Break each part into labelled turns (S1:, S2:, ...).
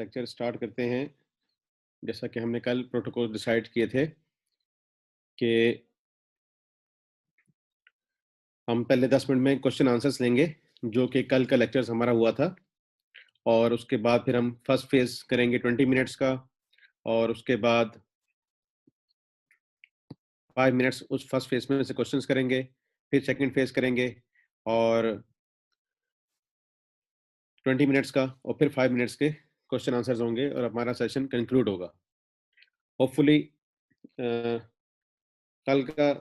S1: Lecture start करते हैं। जैसा कि हमने कल प्रोटोकॉल डिसाइड किए थे कि हम पहले 10 मिनट में क्वेश्चन आंसर्स लेंगे, जो कि कल का लेक्चर हमारा हुआ था, और उसके बाद फिर हम फर्स्ट फेज करेंगे 20 मिनट्स का, और उसके बाद 5 मिनट्स उस फर्स्ट फेज में से क्वेश्चंस करेंगे, फिर सेकंड फेज करेंगे और 20 मिनट्स का, और फिर 5 मिनट्स के क्वेश्चन आंसर्स होंगे और हमारा सेशन कंक्लूड होगा। होपफुली कल का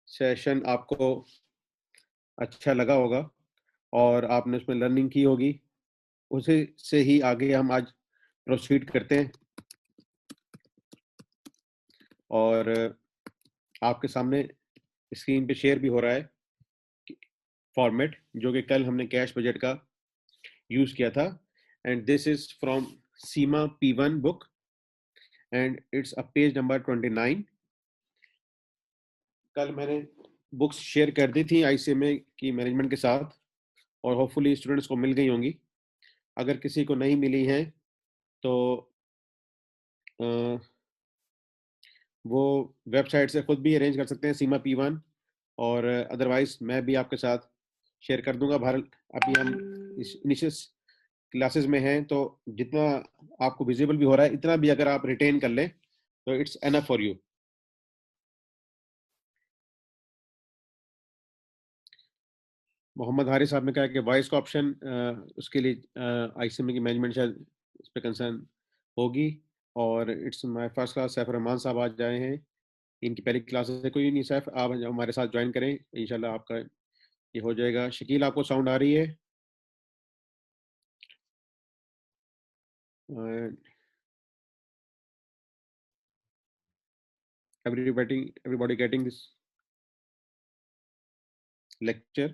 S1: सेशन आपको अच्छा लगा होगा और आपने उसमें लर्निंग की होगी। उसी से ही आगे हम आज प्रोसीड करते हैं, और आपके सामने स्क्रीन पे शेयर भी हो रहा है फॉर्मेट, जो कि कल हमने कैश बजट का यूज किया था। And this is from Seema P1 book and it's a page number 29। कल मैंने बुक्स शेयर कर दी थी ICMA की मैनेजमेंट के साथ, और होपफुली स्टूडेंट्स को मिल गई होंगी। अगर किसी को नहीं मिली हैं तो वो वेबसाइट से खुद भी अरेंज कर सकते हैं, सीमा P1, और अदरवाइज मैं भी आपके साथ शेयर कर दूंगा। भारत, अभी हम इनिशियल क्लासेस में हैं, तो जितना आपको विजिबल भी हो रहा है, इतना भी अगर आप रिटेन कर लें तो it's enough for you. Mohammad Haris साहब ने कहा कि वॉइस का ऑप्शन, उसके लिए ICMA की मैनेजमेंट शायद इस पर कंसर्न होगी। और it's my first class, Saif Rahman साहब आज आए हैं, इनकी पहली क्लासेस है। कोई नहीं सैफ, आप हमारे साथ ज्वाइन करें, इंशाल्लाह आपका ये हो जाएगा। शकील, आपको साउंड आ रही है? everybody getting this lecture?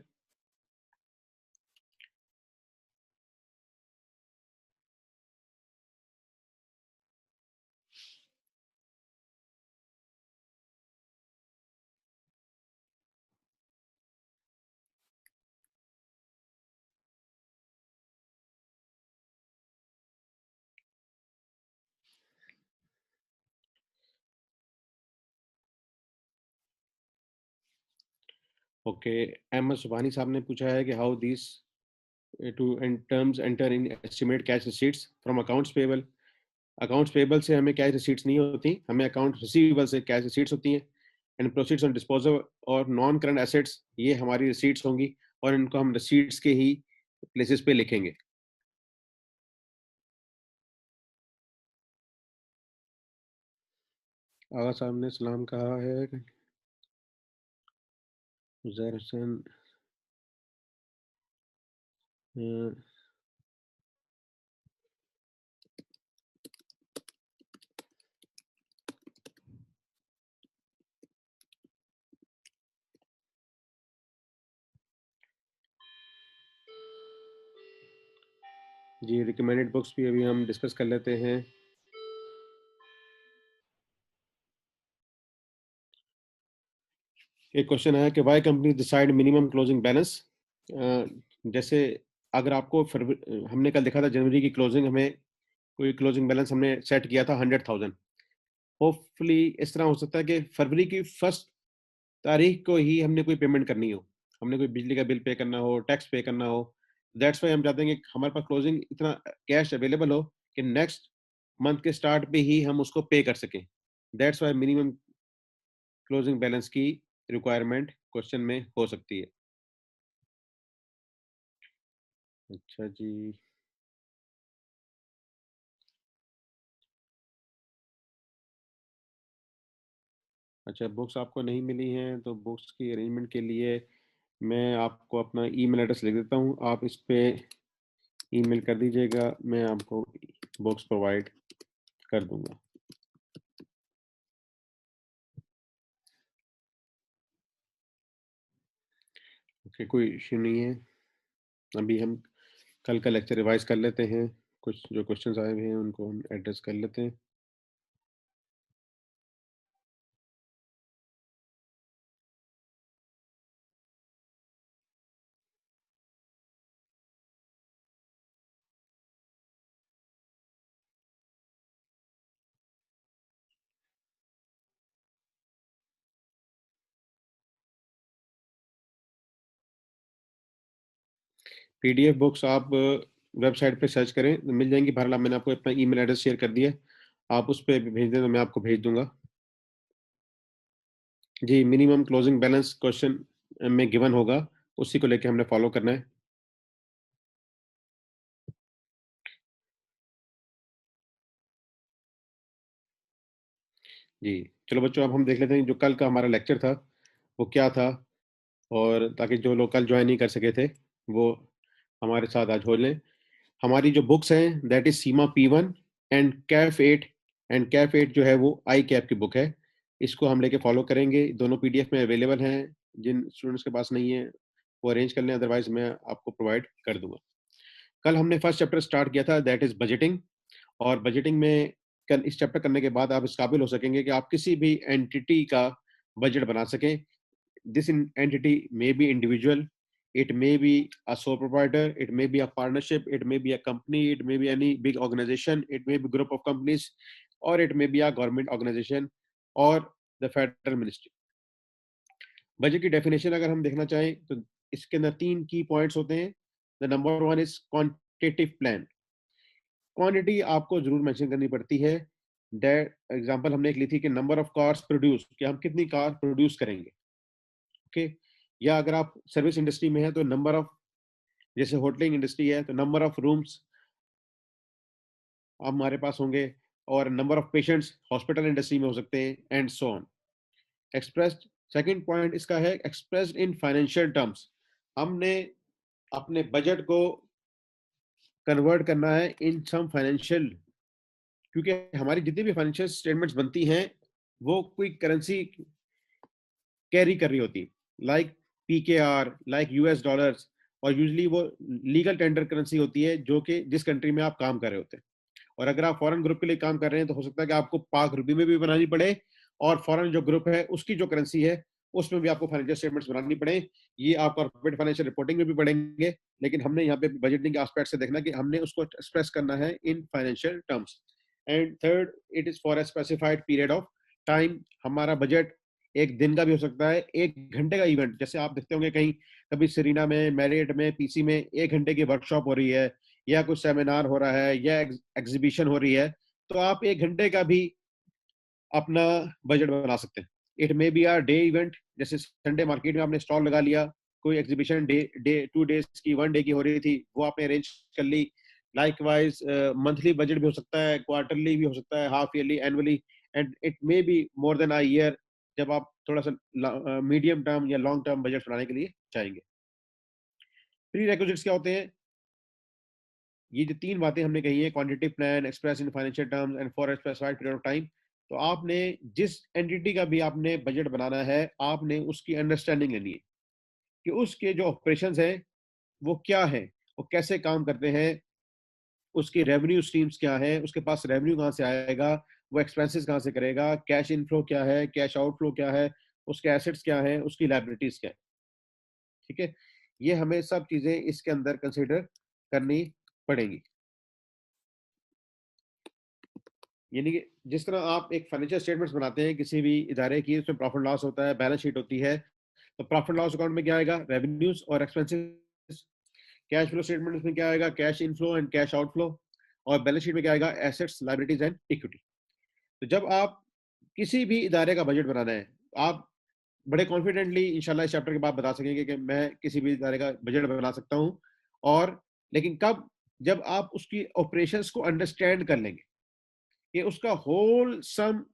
S1: Okay. Ahmad Subhani साहब ने पूछा है कि how this to in terms enter in estimate cash receipts from accounts payable. Accounts payable से हमें कैश रिसीट्स नहीं होती, हमें अकाउंट रिसीवेबल से कैश रिसीट्स होती हैं। एंड प्रोसीड्स ऑन डिस्पोजल और नॉन करंट एसेट्स, ये हमारी रिसीट्स होंगी, और इनको हम रिसीट्स के ही प्लेसेस पे लिखेंगे। आगा साहब ने सलाम कहा है। उजैर हसन, अ, जी, रिकमेंडेड बुक्स भी अभी हम डिस्कस कर लेते हैं। एक क्वेश्चन है कि why company decide minimum closing balance. जैसे अगर आपको हमने कल देखा था जनवरी की क्लोजिंग, हमें कोई क्लोजिंग बैलेंस हमने सेट किया था 100,000। होपफुली इस तरह हो सकता है कि फरवरी की फर्स्ट तारीख को ही हमने कोई पेमेंट करनी हो, हमने कोई बिजली का बिल पे करना हो, टैक्स पे करना हो। दैट्स वाई हम चाहते हैं कि हमारे पास क्लोजिंग इतना कैश अवेलेबल हो कि नेक्स्ट मंथ के स्टार्ट पे ही हम उसको पे कर सकें। That's why minimum closing balance की रिक्वायरमेंट क्वेश्चन में हो सकती है। अच्छा जी। अच्छा, बुक्स आपको नहीं मिली हैं तो बुक्स की अरेंजमेंट के लिए मैं आपको अपना ईमेल एड्रेस लिख देता हूँ, आप इस पे ईमेल कर दीजिएगा, मैं आपको बुक्स प्रोवाइड कर दूंगा। ओके, कोई इश्यू नहीं है। अभी हम कल का लेक्चर रिवाइज कर लेते हैं, कुछ जो क्वेश्चंस आए हुए हैं उनको हम एड्रेस कर लेते हैं। पीडीएफ बुक्स आप वेबसाइट पे सर्च करें तो मिल जाएंगी। बहरहाल मैंने आपको अपना ईमेल एड्रेस शेयर कर दिया है, आप उस पे भेज दें तो मैं आपको भेज दूंगा। जी, मिनिमम क्लोजिंग बैलेंस क्वेश्चन में गिवन होगा, उसी को लेके हमने फॉलो करना है। जी, चलो बच्चों, अब हम देख लेते हैं जो कल का हमारा लेक्चर था वो क्या था, और ताकि जो लोग कल ज्वाइन नहीं कर सके थे वो हमारे साथ आज हो लें। हमारी जो बुक्स हैं that is Seema P1 and Kaif 8, and Kaif 8 जो है वो आई कैप की बुक है। इसको हम लेके फॉलो करेंगे, दोनों पीडीएफ में अवेलेबल हैं। जिन स्टूडेंट्स के पास नहीं है वो अरेंज कर लें, अदरवाइज मैं आपको प्रोवाइड कर दूंगा। कल हमने फर्स्ट चैप्टर स्टार्ट किया था दैट इज बजटिंग, और बजटिंग में कल इस चैप्टर करने के बाद आप इस काबिल हो सकेंगे कि आप किसी भी एंटिटी का बजट बना सकें। This entity may be individual, it may be a sole proprietor, it may be a partnership, it may be a company, it may be any big organization, it may be group of companies, or it may be a government organization or the federal ministry. Budget की definition अगर हम देखना चाहें तो इसके अंदर तीन की पॉइंट्स होते हैं। The number one is quantitative plan. Quantity आपको जरूर मेंशन करनी पड़ती है। दैट एग्जांपल हमने एक ली थी कि नंबर ऑफ कार्स प्रोड्यूस, कि हम कितनी कार प्रोड्यूस करेंगे। ओके, या अगर आप सर्विस इंडस्ट्री में है तो नंबर ऑफ, जैसे होटलिंग इंडस्ट्री है तो नंबर ऑफ रूम्स हमारे पास होंगे, और number of patients hospital industry में हो सकते हैं, and so on. Expressed, second point इसका है एक्सप्रेस्ड इन फाइनेंशियल टर्म्स। हमने अपने बजट को कन्वर्ट करना है इन सम फाइनेंशियल, क्योंकि हमारी जितनी भी फाइनेंशियल स्टेटमेंट्स बनती हैं वो कोई करेंसी कैरी कर रही होती, like PKR, like US dollars, और यूजली वो लीगल टेंडर करेंसी होती है जो कि जिस कंट्री में आप काम कर रहे होते हैं। और अगर आप फॉरेन ग्रुप के लिए काम कर रहे हैं तो हो सकता है कि आपको पाक रुपये में भी बनानी पड़े, और फॉरेन जो ग्रुप है उसकी जो करेंसी है उसमें भी आपको फाइनेंशियल स्टेटमेंट्स बनानी पड़े। ये आप कॉर्पोरेट फाइनेंशियल रिपोर्टिंग में भी पढ़ेंगे, लेकिन हमने यहाँ पे बजटिंग के एस्पेक्ट से देखना कि हमने उसको एक्सप्रेस करना है in financial terms. And third, it is for a specified period of time. हमारा बजट एक दिन का भी हो सकता है, एक घंटे का इवेंट, जैसे आप देखते होंगे कहीं कभी सरीना में, मैरियट में, PC में 1 घंटे की वर्कशॉप हो रही है, या कुछ सेमिनार हो रहा है, या एग्जीबिशन हो रही है, तो आप 1 घंटे का भी अपना बजट बना सकते हैं। It may be a day event, जैसे संडे मार्केट में आपने स्टॉल लगा लिया, कोई एग्जीबिशन डे डे 2 डेज की, 1 डे की हो रही थी, वो आपने अरेंज कर ली। लाइकवाइज मंथली बजट भी हो सकता है, क्वार्टरली भी हो सकता है, half yearly, annually, and it may be more than a year, जब आप थोड़ा सा मीडियम टर्म या लॉन्ग टर्म बजट बनाने के लिए चाहेंगे। प्री रिक्विजिट्स क्या होते हैं? ये जो तीन बातें हमने कही है, quantitative plan, express in financial terms, and for specified period of time, तो आपने जिस एंटिटी का भी आपने बजट बनाना है, आपने उसकी अंडरस्टैंडिंग लेनी है कि उसके जो ऑपरेशंस हैं वो क्या है, वो कैसे काम करते हैं, उसकी रेवेन्यू स्ट्रीम्स क्या है, उसके पास रेवेन्यू कहाँ से आएगा, वो एक्सपेंसेस कहाँ से करेगा, कैश इनफ्लो क्या है, कैश आउटफ्लो क्या है, उसके एसेट्स क्या है, उसकी लायबिलिटीज क्या है। ठीक है, ये हमें सब चीजें इसके अंदर कंसिडर करनी पड़ेगी। यानी कि जिस तरह आप एक फाइनेंशियल स्टेटमेंट्स बनाते हैं किसी भी इदारे की, उसमें प्रॉफिट लॉस होता है, बैलेंस शीट होती है, तो प्रॉफिट लॉस अकाउंट में क्या आएगा? रेवेन्यूज और एक्सपेंसेस। कैश फ्लो स्टेटमेंट में क्या आएगा? Cash inflow and cash outflow. और बैलेंस शीट में क्या आएगा? Assets, liabilities and equity. तो जब आप किसी भी इदारे का बजट बनाना है, आप बड़े कॉन्फिडेंटली इंशाल्लाह इस चैप्टर के बाद बता सकेंगे कि मैं किसी भी इदारे का बजट बना सकता हूँ। और लेकिन कब? जब आप उसकी ऑपरेशंस को अंडरस्टैंड कर लेंगे कि उसका होल सम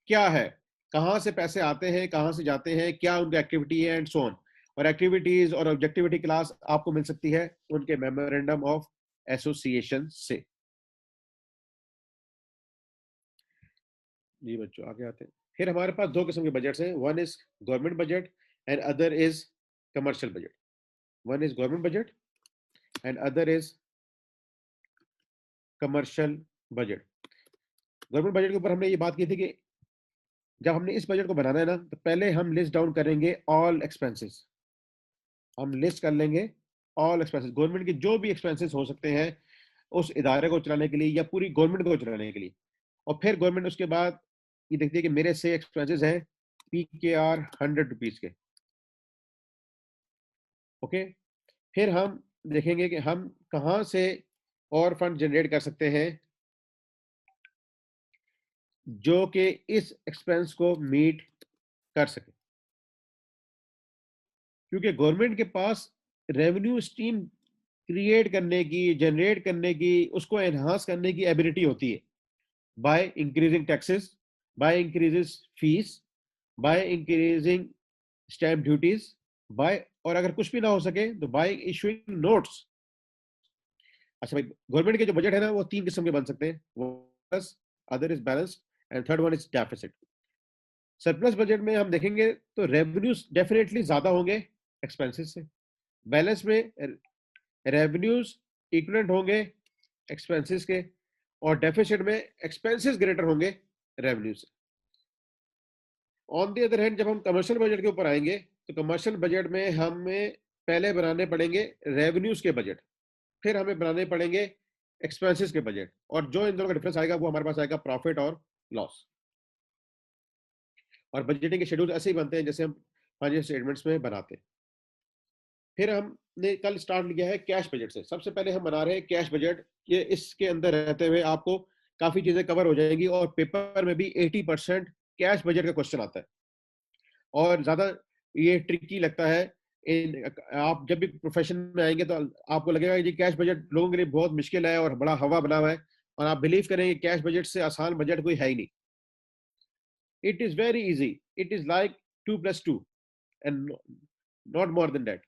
S1: क्या है, कहाँ से पैसे आते हैं, कहाँ से जाते हैं, क्या उनकी एक्टिविटी है, एंड सो ऑन। और एक्टिविटीज और ऑब्जेक्टिविटी क्लास आपको मिल सकती है उनके मेमोरेंडम ऑफ एसोसिएशन से। जी बच्चों, आगे आते हैं। फिर हमारे पास दो किस्म के बजट्स हैं, one is government budget and other is commercial budget. One is government budget and other is commercial budget. Government budget के ऊपर हमने ये बात की थी कि जब हमने इस बजट को बनाना है ना, तो पहले हम लिस्ट डाउन करेंगे ऑल एक्सपेंसेस। हम लिस्ट कर लेंगे ऑल एक्सपेंसेस, गवर्नमेंट के जो भी एक्सपेंसेस हो सकते हैं उस इदारे को चलाने के लिए या पूरी गवर्नमेंट को चलाने के लिए। और फिर गवर्नमेंट उसके बाद ये देखती है कि मेरे से एक्सपेंसेस हैं PKR 100 रुपीज के। ओके, फिर हम देखेंगे कि हम कहां से और फंड जनरेट कर सकते हैं जो कि इस एक्सपेंस को मीट कर सके, क्योंकि गवर्नमेंट के पास रेवेन्यू स्ट्रीम क्रिएट करने की, जनरेट करने की, उसको एनहांस करने की एबिलिटी होती है by increasing taxes, by increases fees, by increasing stamp duties, by, और अगर कुछ भी ना हो सके तो बाय इशूइंग नोट्स। अच्छा भाई, गवर्नमेंट के जो बजट है ना वो तीन किस्म के बन सकते हैं, वो plus, other is balanced and third one is deficit. Surplus budget में हम देखेंगे तो रेवेन्यूज डेफिनेटली ज्यादा होंगे एक्सपेंसेस से, बैलेंस में रेवेन्यूज इक्वलेंट होंगे एक्सपेंसेस के, और डेफिसिट में एक्सपेंसेस ग्रेटर होंगे रेवेन्यू से। ऑन दी अदर हैंड जब हम कमर्शियल बजट के ऊपर आएंगे तो कमर्शियल बजट में हमें पहले बनाने पड़ेंगे रेवेन्यूज के बजट, फिर हमें बनाने पड़ेंगे एक्सपेंसेस के बजट, और जो इन दोनों का डिफरेंस आएगा वो हमारे पास आएगा प्रॉफिट और लॉस। और बजटिंग के शेड्यूल ऐसे ही बनते हैं जैसे हम फाइनेंशियल स्टेटमेंट्स में बनाते हैं। फिर हमने कल स्टार्ट किया है कैश बजट से। सबसे पहले हम बना रहे हैं कैश बजट। ये इसके अंदर रहते हुए आपको काफी चीजें कवर हो जाएंगी, और पेपर में भी 80% कैश बजट का क्वेश्चन आता है, और ज्यादा ये ट्रिकी लगता है। आप जब भी प्रोफेशन में आएंगे तो आपको लगेगा कि कैश बजट लोगों के लिए बहुत मुश्किल है और बड़ा हवा बना हुआ है, और आप बिलीव करेंगे कैश बजट से आसान बजट कोई है ही नहीं। It is very easy, it is like 2 + 2 and not more than that.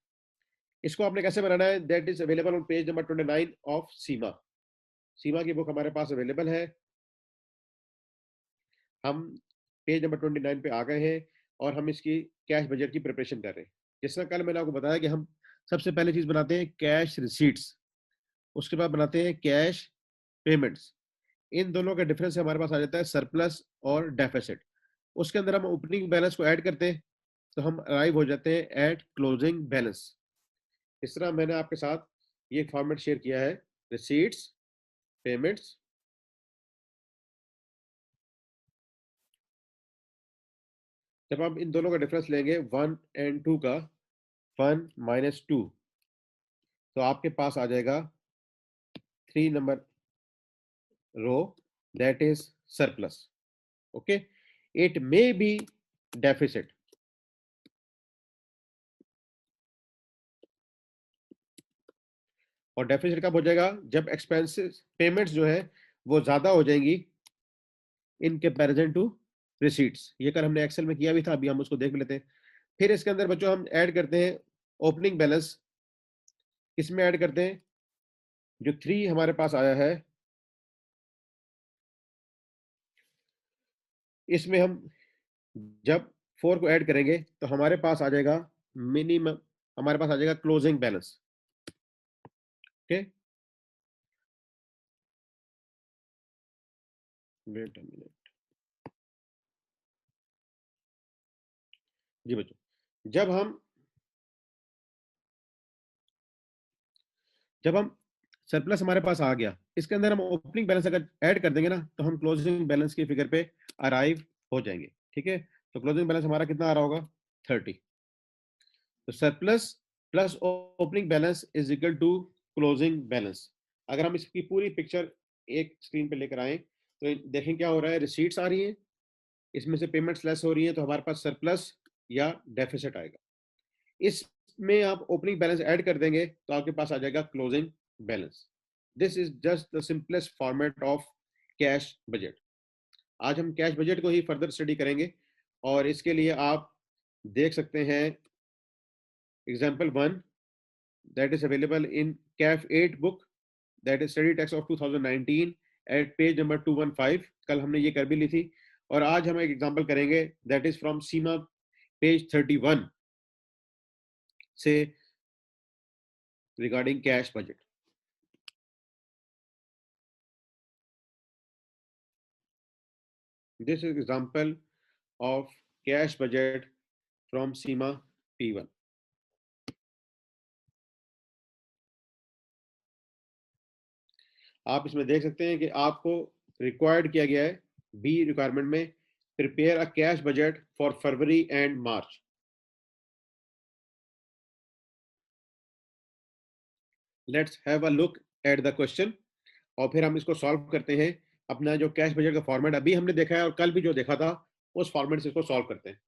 S1: इसको आपने कैसे बनाना है, that is available on page number 29 of Seema. Seema की बुक हमारे पास अवेलेबल है। हम पेज नंबर 29 पे आ गए हैं और हम इसकी कैश बजट की प्रिपरेशन कर रहे हैं। जिस तरह कल मैंने आपको बताया कि हम सबसे पहले चीज बनाते हैं कैश रिसीट्स, उसके बाद बनाते हैं कैश पेमेंट्स। इन दोनों का डिफरेंस हमारे पास आ जाता है सरप्लस और डेफिसिट। उसके अंदर हम ओपनिंग बैलेंस को ऐड करते हैं तो हम अराइव हो जाते हैं एट क्लोजिंग बैलेंस। इस तरह मैंने आपके साथ ये फॉर्मेट शेयर किया है, रिसीट्स, पेमेंट्स, जब आप इन दोनों का डिफरेंस लेंगे 1 और 2 का, 1 - 2, तो आपके पास आ जाएगा 3 number row, that is surplus. Okay, it may be deficit. और डेफिसिट कब हो जाएगा, जब एक्सपेंसेस पेमेंट्स जो है वो ज्यादा हो जाएंगी इन कंपैरिजन टू रिसीट्स। ये कल हमने एक्सेल में किया भी था, अभी हम उसको देख लेते हैं। फिर इसके अंदर बच्चों हम ऐड करते हैं ओपनिंग बैलेंस। इसमें ऐड करते हैं जो 3 हमारे पास आया है, इसमें हम जब 4 को ऐड करेंगे तो हमारे पास आ जाएगा मिनिमम, हमारे पास आ जाएगा closing balance. Okay, wait a minute. जी बच्चों, जब हम सरप्लस हमारे पास आ गया, इसके अंदर हम ओपनिंग बैलेंस अगर ऐड कर देंगे ना तो हम क्लोजिंग बैलेंस की फिगर पे अराइव हो जाएंगे। ठीक है, तो क्लोजिंग बैलेंस हमारा कितना आ रहा होगा, 30। तो surplus plus opening balance is equal to closing balance. अगर हम इसकी पूरी पिक्चर एक स्क्रीन पे लेकर आए तो देखें क्या हो रहा है, रिसीट्स आ रही है, इसमें से पेमेंट्स लेस हो रही है, तो हमारे पास सरप्लस या डेफिसिट आएगा। इसमें आप ओपनिंग बैलेंस ऐड कर देंगे तो आपके पास आ जाएगा closing balance. This is just the simplest format of cash budget. आज हम कैश बजट को ही फर्दर स्टडी करेंगे, और इसके लिए आप देख सकते हैं example 1 that is available in CAF 8 book, that is study text of 2019 at page number 215। कल हमने ये कर भी ली थी, और आज हम एक एग्जांपल करेंगे that is from Seema page 31 से regarding cash budget. This is example of cash budget from Seema P1। आप इसमें देख सकते हैं कि आपको रिक्वायर्ड किया गया है, बी रिक्वायरमेंट में, prepare a cash budget for February and March. Let's have a look at the question और फिर हम इसको सॉल्व करते हैं। अपना जो कैश बजट का फॉर्मेट अभी हमने देखा है और कल भी जो देखा था उस फॉर्मेट से इसको सॉल्व करते हैं।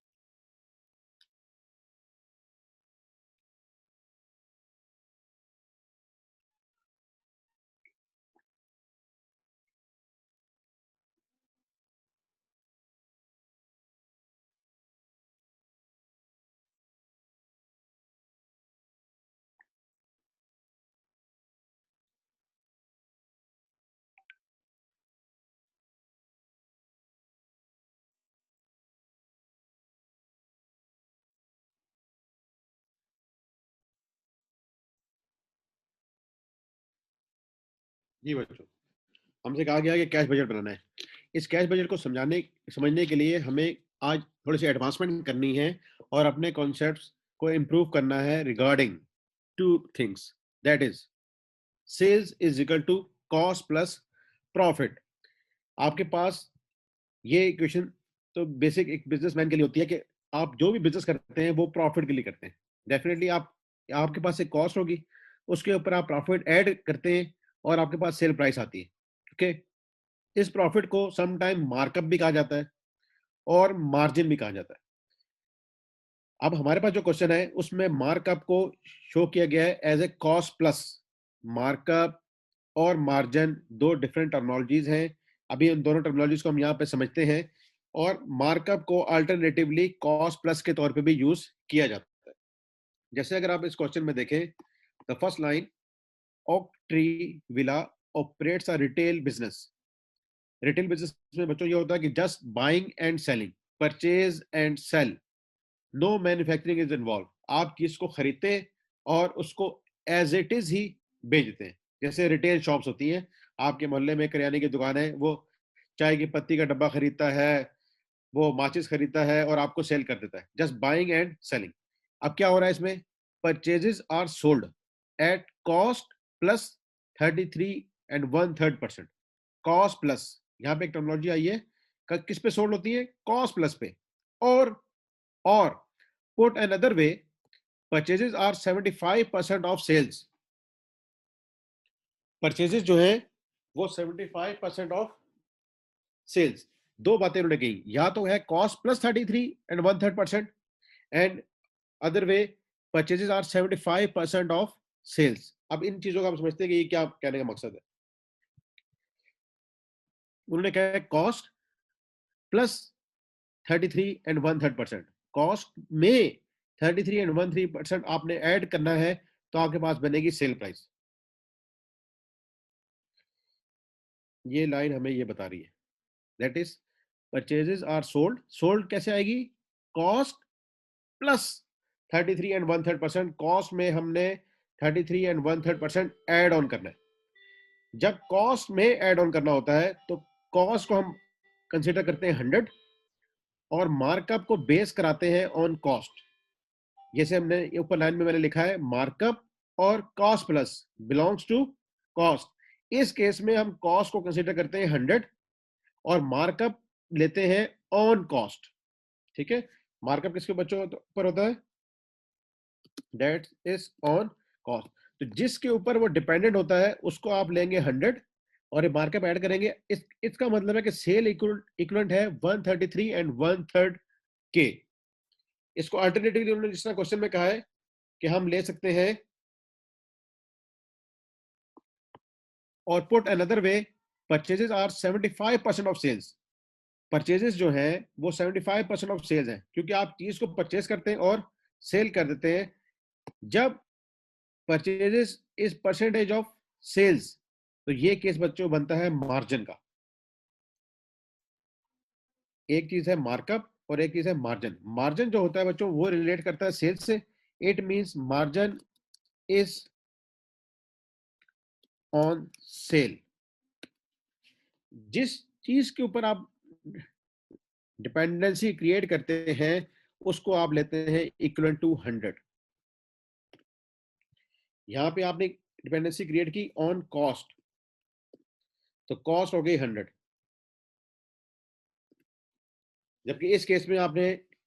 S1: जी बच्चों, हमसे कहा गया कि कैश बजट बनाना है। इस कैश बजट को समझने के लिए हमें आज थोड़ी सी एडवांसमेंट करनी है और अपने कॉन्सेप्ट्स को इम्प्रूव करना है regarding two things, that is sales is equal to cost plus profit. आपके पास ये इक्वेशन तो बेसिक एक बिजनेसमैन के लिए होती है कि आप जो भी बिजनेस करते हैं वो प्रॉफिट के लिए करते हैं। डेफिनेटली आप आपके पास एक कॉस्ट होगी, उसके ऊपर आप प्रॉफिट ऐड करते हैं और आपके पास सेल प्राइस आती है। ओके, इस प्रॉफिट को सम टाइम मार्कअप भी कहा जाता है और मार्जिन भी कहा जाता है। अब हमारे पास जो क्वेश्चन है उसमें मार्कअप को शो किया गया है as a cost plus. Markup और मार्जिन दो डिफरेंट टर्मिनोलॉजीज हैं। अभी इन दोनों टर्मिनोलॉजीज को हम यहाँ पे समझते हैं और मार्कअप को अल्टरनेटिवली कॉस्ट प्लस के तौर पे भी यूज किया जाता है। जैसे अगर आप इस क्वेश्चन में देखें, the first line, oak tree villa operates a retail business. Retail business में बच्चों ये होता है कि just buying and selling, purchase and sale, no manufacturing is involve. आप चीज को खरीदते हैं और उसको एज इट इज ही बेचते हैं। जैसे रिटेल शॉप्स होती हैं, आपके मोहल्ले में किराने की दुकान है, वो चाय की पत्ती का डब्बा खरीदता है, वो माचिस खरीदता है और आपको सेल कर देता है, जस्ट बाइंग एंड सेलिंग। अब क्या हो रहा है इसमें, purchases are sold at cost plus 33 and 1/3%। Cost plus, यहाँ पे एक टर्मिनोलॉजी आई है, किस पे सोल्ड होती है, कॉस्ट प्लस पे। और put another way, purchases are 75% of sales. Purchases जो है वो 75% ऑफ सेल्स। दो बातें उन्होंने कही, या तो है cost plus 33 and 1/3%, and other way purchases are 75% of sales. अब इन चीजों का हम समझते हैं कि ये क्या कहने का मकसद है। उन्होंने कहा है कॉस्ट प्लस 33 and 1/3%। कॉस्ट में 33 and 1/3% आपने ऐड करना है तो आपके पास बनेगी सेल प्राइस। ये लाइन हमें ये बता रही है, that is purchases are sold. Sold कैसे आएगी, कॉस्ट प्लस 33 and 1/3%। कॉस्ट में हमने 33 and 1/3% ऐड ऑन करना है। जब कॉस्ट में ऐड ऑन करना होता है तो कॉस्ट को हम कंसिडर करते हैं 100 और मार्कअप को बेस कराते हैं ऑन कॉस्ट। जैसे हमने ऊपर लाइन में मैंने लिखा है, मार्कअप और cost plus belongs to cost. इस केस में हम कॉस्ट को कंसिडर करते हैं 100 और मार्कअप लेते हैं ऑन कॉस्ट। ठीक है, मार्कअप किसके बच्चों पर होता है, दैट इज ऑन कॉस्ट। तो जिसके ऊपर वो डिपेंडेंट होता है उसको आप लेंगे 100 और ये मार्कअप ऐड करेंगे। इसका मतलब है कि सेल इक्वलेंट है 133 and 1/3 के। इसको अल्टरनेटिवली उन्होंने जिस तरह क्वेश्चन में कहा है कि हम ले सकते हैं, और put another way, purchases are 75% of sales. Purchases जो है वो 75% ऑफ सेल्स है, क्योंकि आप चीज को परचेज करते हैं और सेल कर देते हैं। जब purchases is percentage of sales तो ये केस बच्चों बनता है मार्जिन का। एक चीज है मार्कअप और एक चीज है मार्जिन। मार्जिन जो होता है बच्चों वो रिलेट करता है सेल्स से। It means margin is on sale. जिस चीज के ऊपर आप डिपेंडेंसी क्रिएट करते हैं उसको आप लेते हैं इक्वल टू 100। यहां पे आपने डिपेंडेंसी क्रिएट की ऑन कॉस्ट, तो कॉस्ट हो गई 100। जबकि इस केस में आपने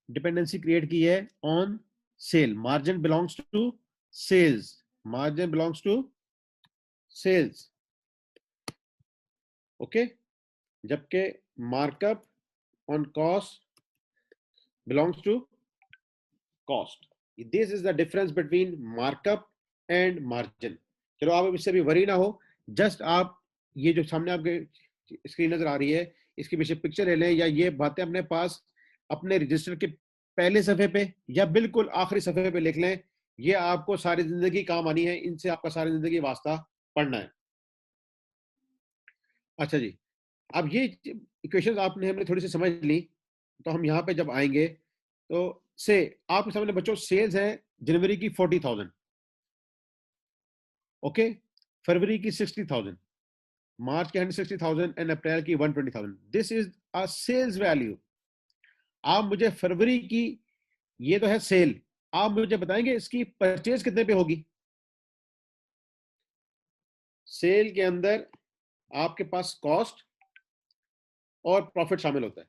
S1: डिपेंडेंसी क्रिएट की है on sale. Margin belongs to sales, margin belongs to sales, okay, जबकि markup on cost belongs to cost. This is the difference between markup and margin. चलो आप इससे भी वरी ना हो, जस्ट आप ये जो सामने आपके स्क्रीन नजर आ रही है इसके पीछे पिक्चर ले लें, या ये बातें अपने पास अपने रजिस्टर के पहले सफे पे या बिल्कुल आखिरी सफे पे लिख लें. ये आपको सारी जिंदगी काम आनी है, इनसे आपका सारी जिंदगी वास्ता पढ़ना है. अच्छा जी, अब ये इक्वेशंस आपने हमने थोड़ी सी समझ ली, तो हम यहाँ पे जब आएंगे तो से आपके सामने बच्चों सेल्स है जनवरी की 40,000, ओके, फरवरी की 60,000, मार्च की 160,000 एंड अप्रैल की 120,000. This is a sales value. आप मुझे फरवरी की, ये तो है सेल, आप मुझे बताएंगे इसकी परचेज कितने पे होगी. सेल के अंदर आपके पास कॉस्ट और प्रॉफिट शामिल होता है,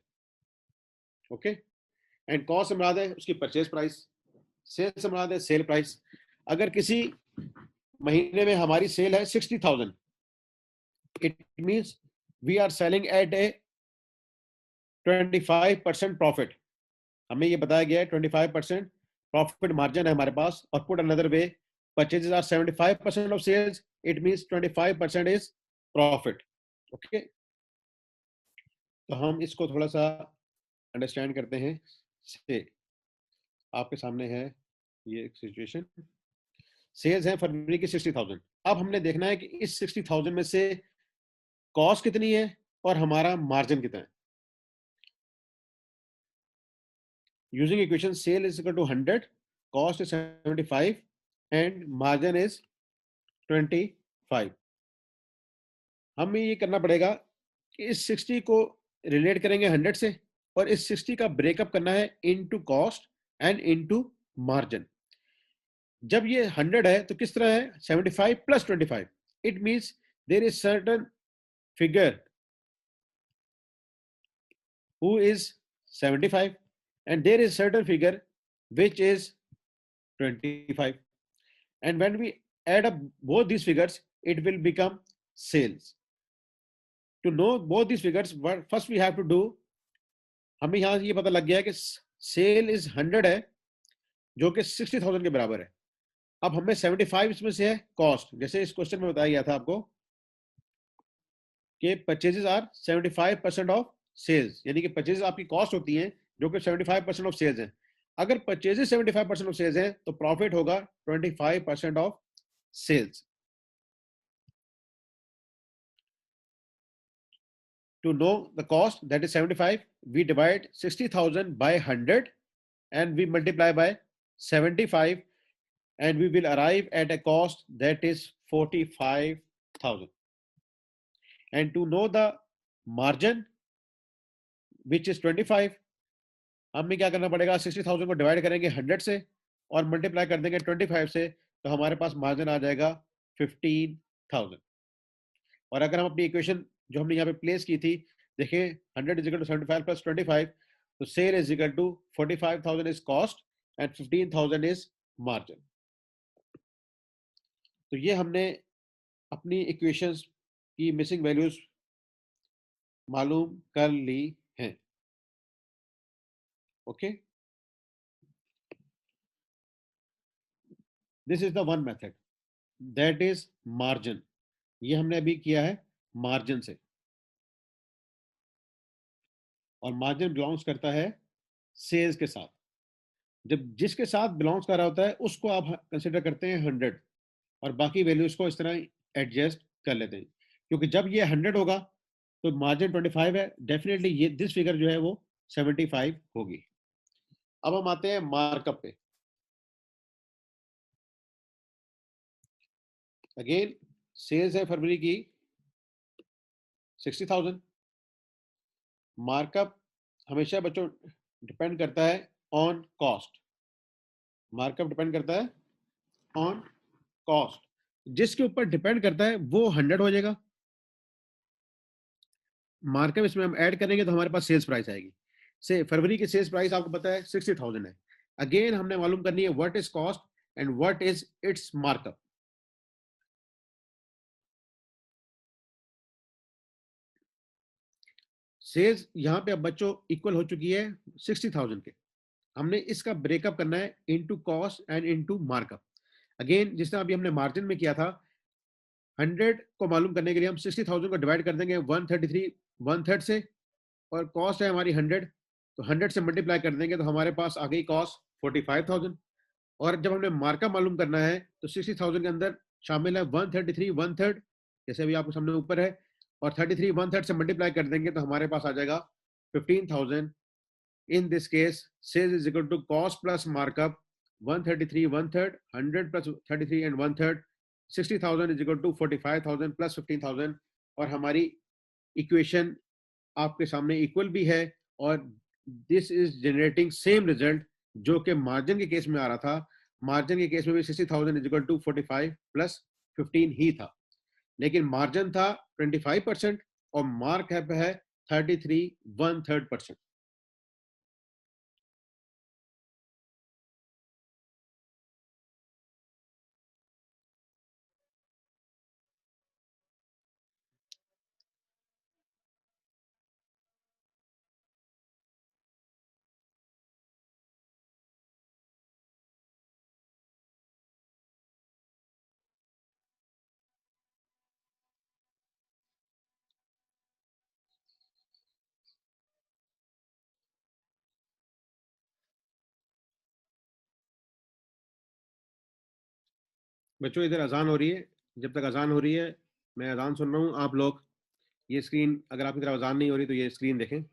S1: ओके, एंड कॉस्ट से मुराद है उसकी परचेज प्राइस, सेल से मुराद है सेल प्राइस. अगर किसी महीने में हमारी सेल है 60,000, it means we are selling at a 25% profit. हमें ये बताया गया है 25% प्रॉफिट मार्जिन है हमारे पास. और put another way, purchases are 75% of sales, it means 25% is profit, okay. तो हम इसको थोड़ा सा अंडरस्टैंड करते हैं. से आपके सामने है ये एक सिचुएशन. सेल्स है फरवरी की 60,000. अब हमने देखना है कि इस 60,000 में से कॉस्ट कितनी है और हमारा मार्जिन कितना है. Using equation sale is equal to 100, cost is 75 and margin is 25. हमें ये करना पड़ेगा कि इस 60 को रिलेट करेंगे 100 से, और इस 60 का ब्रेकअप करना है into cost and into margin. जब ये 100 है तो किस तरह है, 75 plus 25. It means there is certain figure who is 75 and there is certain figure which is 25, and when we add up both these figures it will become sales. To know both these figures, what first we have to do, हमें यहां ये पता लग गया है कि cell is 100 है जो कि 60,000 के बराबर है. अब हमें 75 इसमें से है कॉस्ट, जैसे इस क्वेश्चन में बताया गया था आपको कि परचेजेस आर 75% ऑफ सेल्स, यानी कि परचेजेस आपकी कॉस्ट होती हैं जो कि 75% ऑफ सेल्स हैं. अगर परचेजेस 75% ऑफ सेल्स हैं तो प्रॉफिट होगा 25% of sales. To know the cost, that is 75, we divide 60,000 by 100 and we multiply by 75, and we will arrive at a cost that is 45,000. And to know the margin, which is 25, हमें क्या करना पड़ेगा, 60,000 को divide करेंगे 100 से और multiply कर देंगे 25 से, तो हमारे पास मार्जिन आ जाएगा 15,000. और अगर हम अपनी इक्वेशन जो हमने यहाँ पे प्लेस की थी, देखिए 100 इज इक्वल टू 75 प्लस 25, तो sale is equal to 45,000 is cost and 15,000 is margin. तो ये हमने अपनी इक्वेशंस की मिसिंग वैल्यूज मालूम कर ली हैं, okay. This is the one method, that is margin. ये हमने अभी किया है मार्जिन से, और मार्जिन बिलोंग्स करता है सेल्स के साथ. जब जिसके साथ बिलोंग्स कर रहा होता है उसको आप कंसिडर करते हैं 100, और बाकी वैल्यूज को इस तरह एडजस्ट कर लेते हैं, क्योंकि जब ये 100 होगा तो मार्जिन 25 है, डेफिनेटली ये दिस फिगर जो है वो 75 होगी. अब हम आते हैं मार्कअप पे. अगेन सेल्स है फरवरी की 60,000. मार्कअप हमेशा बच्चों डिपेंड करता है ऑन कॉस्ट. मार्कअप डिपेंड करता है ऑन कॉस्ट. जिसके ऊपर डिपेंड करता है वो 100 हो जाएगा. मार्कअप इसमें हम ऐड करेंगे तो हमारे पास सेल्स प्राइस आएगी. से फरवरी की सेल्स प्राइस आपको पता है 60,000 है. अगेन हमने मालूम करनी है what is cost and what is its markup. Sales यहाँ पे अब बच्चों इक्वल हो चुकी है 60,000 के। हमने इसका ब्रेकअप करना है into cost and into markup. Again जिस तरह अभी हमने मार्जिन में किया था, 100 को मालूम करने के लिए हम 60,000 को डिवाइड कर देंगे 133 1/3 से, और कॉस्ट है हमारी 100, तो 100 से मल्टीप्लाई कर देंगे तो हमारे पास आ गई कॉस्ट 45,000। और जब हमने मार्कअप मालूम करना है तो 60,000 के अंदर शामिल है 133 1/3, जैसे अभी आपके सामने ऊपर है, और 33 1/3 से मल्टीप्लाई कर देंगे तो हमारे पास आ जाएगा 15,000। In this case, sales is equal to cost plus markup 133 1/3, 100 plus 33 and 1/3, 60,000 is equal to 45,000 plus 15,000। और हमारी इक्वेशन आपके सामने इक्वल भी है, और this is generating same result जो कि मार्जिन के केस में आ रहा था। मार्जिन के केस में भी 60,000 इज इक्वल टू 45 प्लस 15 ही था, लेकिन मार्जिन था 25% और मार्क है 33 1/3%। बच्चों इधर अजान हो रही है, जब तक अजान हो रही है मैं अजान सुन रहा हूँ, आप लोग ये स्क्रीन, अगर आपकी तरफ अजान नहीं हो रही तो ये स्क्रीन देखें।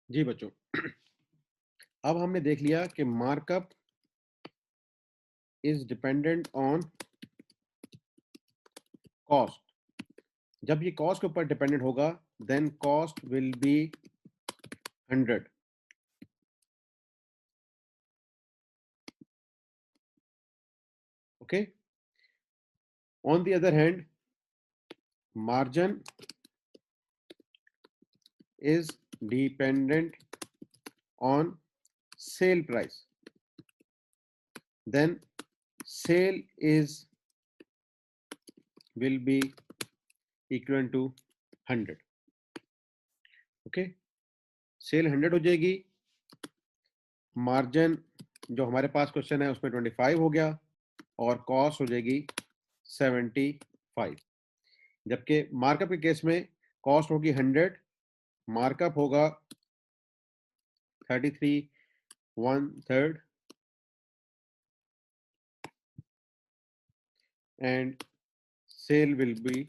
S1: जी बच्चों, अब हमने देख लिया कि markup is dependent on cost. जब ये कॉस्ट के ऊपर डिपेंडेंट होगा then cost will be 100। Okay, on the other hand margin is dependent on sale price, then sale is will be equivalent to 100. Okay, cell 100 हो जाएगी, margin जो हमारे पास question है उसमें 25 हो गया, और कॉस्ट हो जाएगी 75। जबकि मार्कअप के केस में कॉस्ट होगी 100, मार्कअप होगा 33 1/3, and sale will be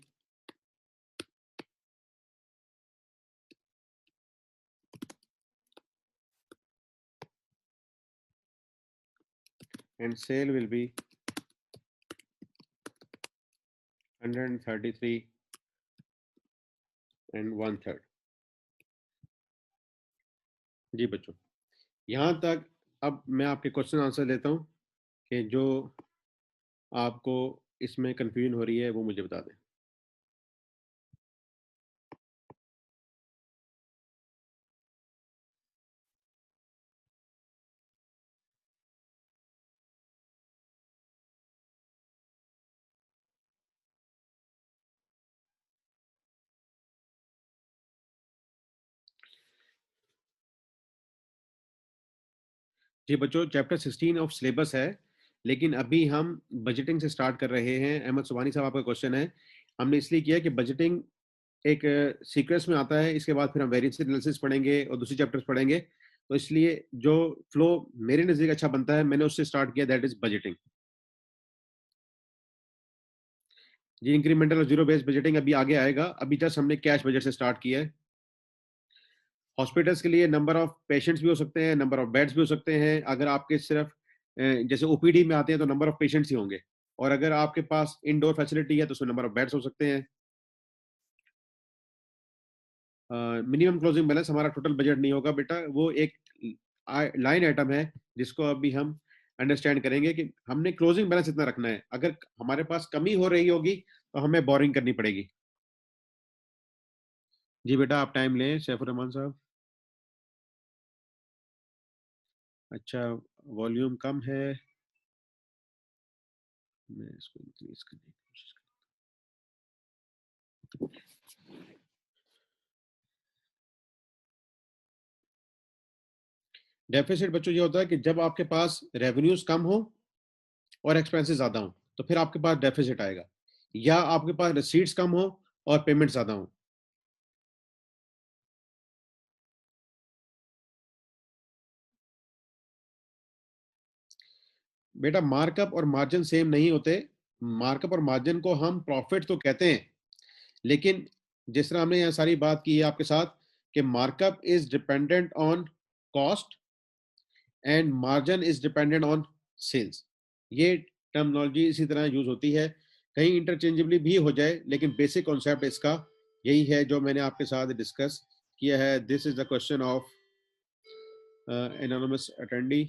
S1: and sale will be 133 1/3। जी बच्चों, यहाँ तक अब मैं आपके क्वेश्चन आंसर देता हूँ कि जो आपको इसमें कंफ्यूजन हो रही है वो मुझे बता दें। जी बच्चों, चैप्टर 16 ऑफ सिलेबस है, लेकिन अभी हम बजटिंग से स्टार्ट कर रहे हैं। अहमद सुबानी साहब, आपका क्वेश्चन है, हमने इसलिए किया कि बजटिंग एक सीक्वेंस में आता है, इसके बाद फिर हम वेरिएंस एनालिसिस पढ़ेंगे और दूसरी चैप्टर्स पढ़ेंगे, तो इसलिए जो फ्लो मेरे नजदीक अच्छा बनता है मैंने उससे स्टार्ट किया, दैट इज बजटिंग। जी, इंक्रीमेंटल और जीरो बेस्ड बजटिंग अभी आगे आएगा, अभी जस्ट हमने कैश बजट से स्टार्ट किया है। हॉस्पिटल्स के लिए नंबर ऑफ पेशेंट्स भी हो सकते हैं, नंबर ऑफ बेड्स भी हो सकते हैं। अगर आपके सिर्फ जैसे ओपीडी में आते हैं तो नंबर ऑफ पेशेंट्स ही होंगे, और अगर आपके पास इंडोर फैसिलिटी है तो उसमें नंबर ऑफ बेड्स हो सकते हैं। मिनिमम क्लोजिंग बैलेंस हमारा टोटल बजट नहीं होगा बेटा, वो एक लाइन आइटम है जिसको अभी हम अंडरस्टैंड करेंगे कि हमने क्लोजिंग बैलेंस इतना रखना है, अगर हमारे पास कमी हो रही होगी तो हमें बोरिंग करनी पड़ेगी। जी बेटा, आप टाइम लें सैफुर रहमान साहब। अच्छा, वॉल्यूम कम है, मैं इसको इंक्रीज करने की कोशिश करूँ। डेफिसिट बच्चों ये होता है कि जब आपके पास रेवेन्यूज कम हो और एक्सपेंसेस ज्यादा हो तो फिर आपके पास डेफिसिट आएगा, या आपके पास रिसीट्स कम हो और पेमेंट ज्यादा हो। बेटा, मार्कअप और मार्जिन सेम नहीं होते। मार्कअप और मार्जिन को हम प्रॉफिट तो कहते हैं, लेकिन जिस तरह हमने यहाँ सारी बात की है आपके साथ कि markup is dependent on cost and margin is dependent on sales, ये टर्मिनोलॉजी इसी तरह यूज होती है, कहीं इंटरचेंजेबली भी हो जाए, लेकिन बेसिक कॉन्सेप्ट इसका यही है जो मैंने आपके साथ डिस्कस किया है। This is the question of anonymous attendee.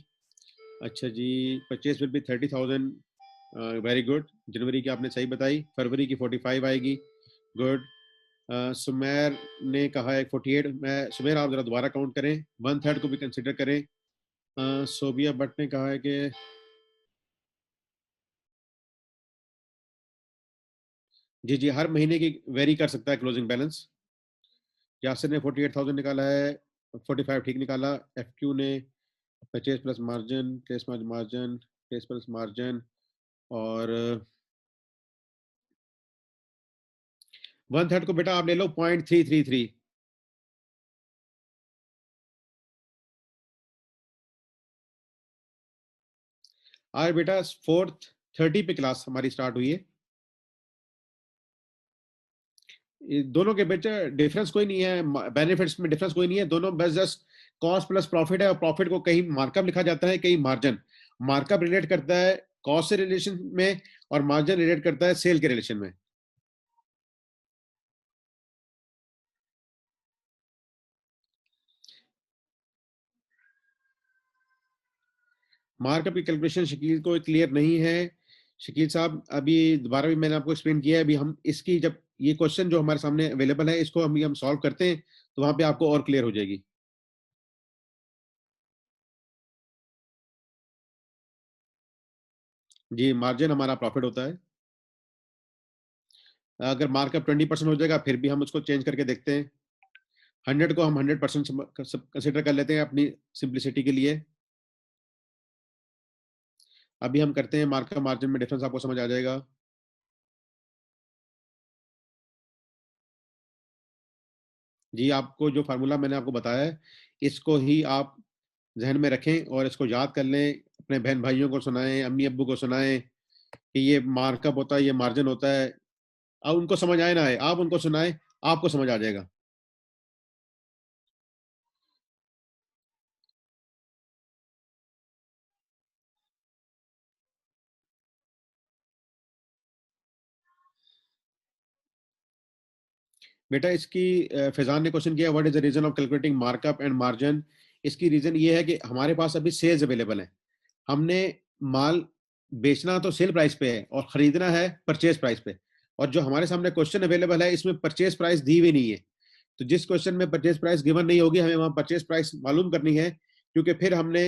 S1: अच्छा जी, purchase will be 30,000। Very good, जनवरी की आपने सही बताई, फरवरी की 45 आएगी। गुड। सुमेर ने कहा है 48। मैं सुमेर, आप जरा दोबारा काउंट करें, 1/3 को भी कंसिडर करें। सोबिया भट्ट ने कहा है कि जी जी, हर महीने की वेरी कर सकता है क्लोजिंग बैलेंस। यासिर ने 48,000 निकाला है, 45 ठीक निकाला। एफ क्यू ने purchase plus margin, case margin, case plus margin, और 1/3 को बेटा आप ले लो 0.333। आज बेटा 4:30 पे क्लास हमारी स्टार्ट हुई है। ये दोनों के बीच डिफरेंस कोई नहीं है, बेनिफिट्स में डिफरेंस कोई नहीं है, दोनों बस जस्ट कॉस्ट प्लस प्रॉफिट है, और प्रॉफिट को कहीं मार्कअप लिखा जाता है, कहीं मार्जिन। मार्कअप रिलेट करता है कॉस्ट से रिलेशन में, और मार्जिन रिलेट करता है सेल के रिलेशन में। मार्कअप की कैलकुलेशन शकील को क्लियर नहीं है। शकील साहब, अभी दोबारा भी मैंने आपको एक्सप्लेन किया है, अभी हम इसकी जब ये क्वेश्चन जो हमारे सामने अवेलेबल है इसको हम सॉल्व करते हैं तो वहां पे आपको और क्लियर हो जाएगी। जी, मार्जिन हमारा प्रॉफिट होता है। अगर मार्कअप 20% हो जाएगा फिर भी हम उसको चेंज करके देखते हैं। 100 को हम 100% कंसिडर कर लेते हैं अपनी सिंप्लिसिटी के लिए। अभी हम करते हैं मार्कअप मार्जिन में डिफरेंस, आपको समझ आ जाएगा। जी, आपको जो फार्मूला मैंने आपको बताया है, इसको ही आप जहन में रखें और इसको याद कर लें, अपने बहन भाइयों को सुनाएं, अम्मी अब्बू को सुनाएं कि ये मार्कअप होता है, ये मार्जिन होता है। अब उनको समझ आए ना आए, आप उनको सुनाएं, आपको समझ आ जाएगा। बेटा इसकी फैजान ने क्वेश्चन किया, what is the reason of calculating markup and margin. इसकी रीजन ये है कि हमारे पास अभी सेल्स अवेलेबल है, हमने माल बेचना तो सेल प्राइस पे है और खरीदना है परचेज प्राइस पे, और जो हमारे सामने क्वेश्चन अवेलेबल है इसमें परचेज प्राइस दी हुई नहीं है। तो जिस क्वेश्चन में परचेज प्राइस गिवन नहीं होगी, हमें वहां परचेज प्राइस मालूम करनी है, क्योंकि फिर हमने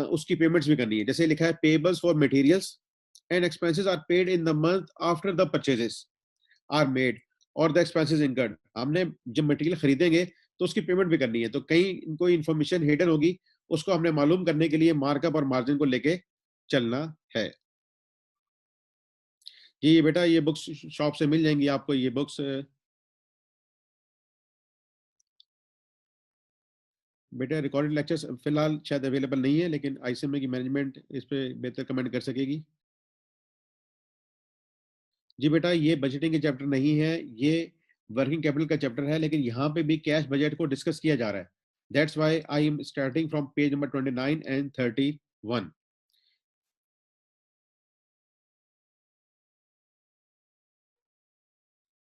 S1: उसकी पेमेंट्स भी करनी है। जैसे लिखा है payables for materials and expenses are paid in the month after the purchases are made और द एक्सपेंसेस इनकर्ड। हमने जब मटेरियल खरीदेंगे तो उसकी पेमेंट भी करनी है, तो कहीं कोई इंफॉर्मेशन हिडन होगी, उसको हमने मालूम करने के लिए मार्कअप और मार्जिन को लेके चलना है। जी बेटा, ये बुक्स शॉप से मिल जाएंगी आपको, ये बुक्स। बेटा रिकॉर्डेड लेक्चर्स फिलहाल शायद अवेलेबल नहीं है, लेकिन आईसीएमए की मैनेजमेंट इस पे बेहतर कमेंट कर सकेगी। जी बेटा, ये बजटिंग के चैप्टर नहीं है, ये वर्किंग कैपिटल का चैप्टर है, लेकिन यहाँ पे भी कैश बजट को डिस्कस किया जा रहा है। That's why I am starting from page number 29 and 31।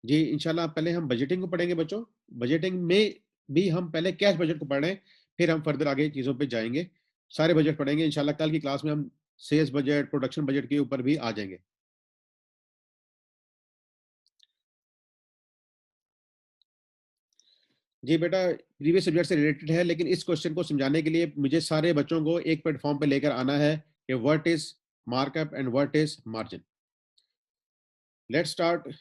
S1: जी इंशाल्लाह पहले हम बजटिंग को पढ़ेंगे बच्चों। बजटिंग में भी हम पहले कैश बजट को पढ़ रहे हैं, फिर हम फर्दर आगे चीज़ों पे जाएंगे। सारे बजट पढ़ेंगे इंशाल्लाह। कल की क्लास में हम सेल्स बजट, प्रोडक्शन बजट के ऊपर भी आ जाएंगे। जी बेटा, प्रीवियस सब्जेक्ट से रिलेटेड है, लेकिन इस क्वेश्चन को समझाने के लिए मुझे सारे बच्चों को एक प्लेटफॉर्म पे लेकर आना है कि what is markup and what is margin. Let's start.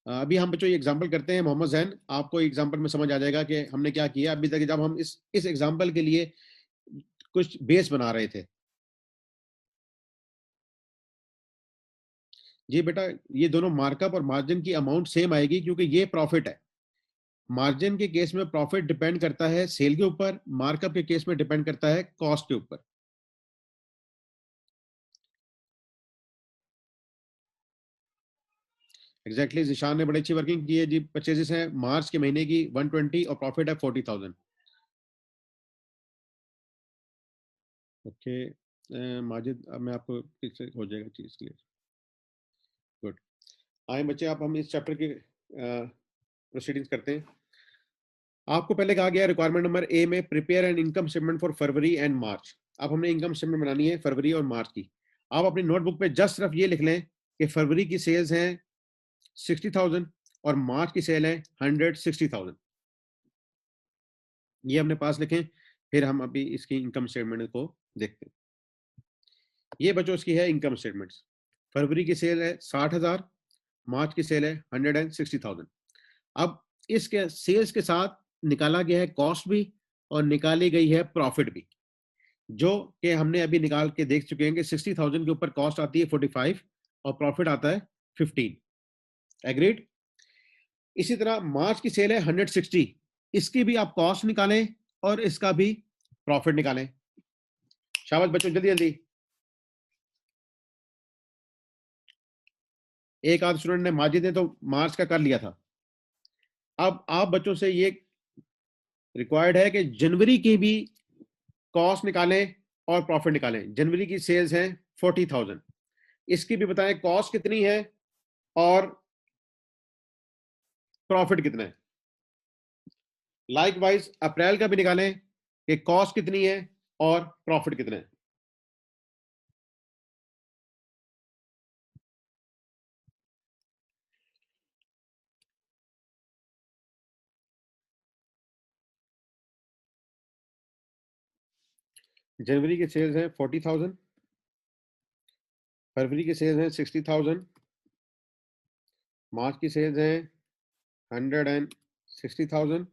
S1: अभी हम बच्चों ये एग्जांपल करते हैं। मोहम्मद जैन, आपको एग्जांपल में समझ आ जाएगा कि हमने क्या किया अभी तक, जब हम इस एग्जांपल के लिए कुछ बेस बना रहे थे। जी बेटा, ये दोनों मार्कअप और मार्जिन की अमाउंट सेम आएगी, क्योंकि ये प्रॉफिट है। मार्जिन के केस में प्रॉफिट डिपेंड करता है सेल के ऊपर, मार्कअप के केस में डिपेंड करता है कॉस्ट के ऊपर। एग्जैक्टली, जिशान ने बड़ी अच्छी वर्किंग की है जी। परचेजेस हैं मार्च के महीने की 120 और प्रॉफिट है 40,000। ओके माजिद, अब मैं आपको किससे हो जाएगा चीज क्लियर। गुड। आए बच्चे, आप हम इस चैप्टर की प्रोसीडिंग्स करते हैं। आपको पहले कहा गया रिक्वायरमेंट नंबर ए में, prepare an income statement for February and March. अब हमने इनकम स्टेटमेंट बनानी है फरवरी और मार्च की। आप अपनी नोटबुक पे जस्ट सिर्फ ये लिख लें कि फरवरी की सेल्स हैं 60,000 और मार्च की सेल है 160,000। ये अपने पास लिखें, फिर हम अभी इसकी इनकम स्टेटमेंट को देखते हैं। ये बच्चों इसकी है इनकम स्टेटमेंट। फरवरी की सेल है 60,000, मार्च की सेल है 160,000। अब इसके सेल्स के साथ निकाला गया है कॉस्ट भी और निकाली गई है प्रॉफिट भी, जो कि हमने अभी निकाल के देख चुके हैं कि 60,000 के ऊपर कॉस्ट आती है 45 और प्रॉफिट आता है 15। एग्रीड। इसी तरह मार्च की सेल है 160, इसकी भी आप कॉस्ट निकालें और इसका भी प्रॉफिट निकालें। शाबाश बच्चों, जल्दी जल्दी। एक आध स्टूडेंट ने, माजिद ने तो मार्च का कर लिया था। अब आप बच्चों से ये रिक्वायर्ड है कि जनवरी की भी कॉस्ट निकालें और प्रॉफिट निकालें। जनवरी की सेल्स हैं 40,000, इसकी भी बताएं कॉस्ट कितनी है और प्रॉफिट कितना है। लाइक वाइज अप्रैल का भी निकालें कि कॉस्ट कितनी है और प्रॉफिट कितना है। जनवरी की सेल्स हैं 40,000, फरवरी की सेल्स हैं 60,000, मार्च की सेल्स हैं 160,000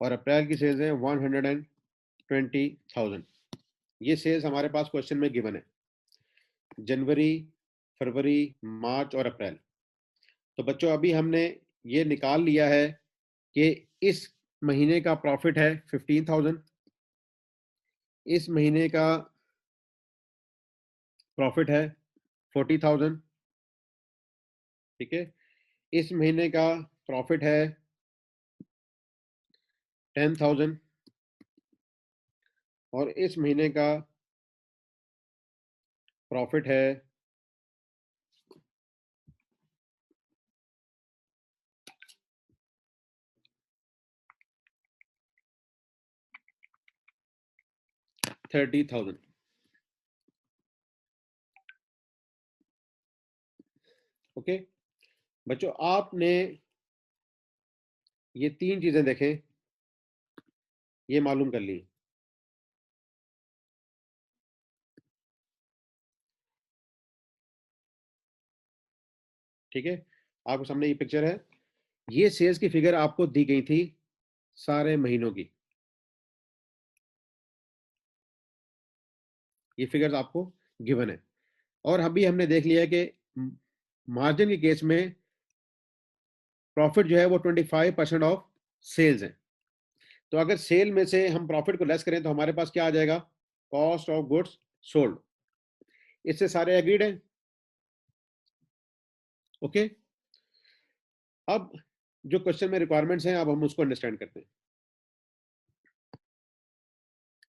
S1: और अप्रैल की सेल्स हैं 120,000। ये सेल्स हमारे पास क्वेश्चन में गिवन है, जनवरी, फरवरी, मार्च और अप्रैल। तो बच्चों अभी हमने ये निकाल लिया है कि इस महीने का प्रॉफिट है 15,000, इस महीने का प्रॉफिट है 40,000, ठीक है, इस महीने का प्रॉफिट है 10,000 और इस महीने का प्रॉफिट है 30,000। ओके बच्चों, आपने ये तीन चीजें देखें, ये मालूम कर ली, ठीक है। आपके सामने ये पिक्चर है, ये सेल्स की फिगर आपको दी गई थी सारे महीनों की, ये फिगर्स आपको गिवन है। और अभी हमने देख लिया है कि मार्जिन के केस में प्रॉफिट जो है वो 25% ऑफ सेल्स है। तो अगर सेल में से हम प्रॉफिट को लेस करें तो हमारे पास क्या आ जाएगा, कॉस्ट ऑफ गुड्स सोल्ड। इससे सारे एग्रीड हैं, ओके। अब जो क्वेश्चन में रिक्वायरमेंट्स हैं, अब हम उसको अंडरस्टैंड करते हैं।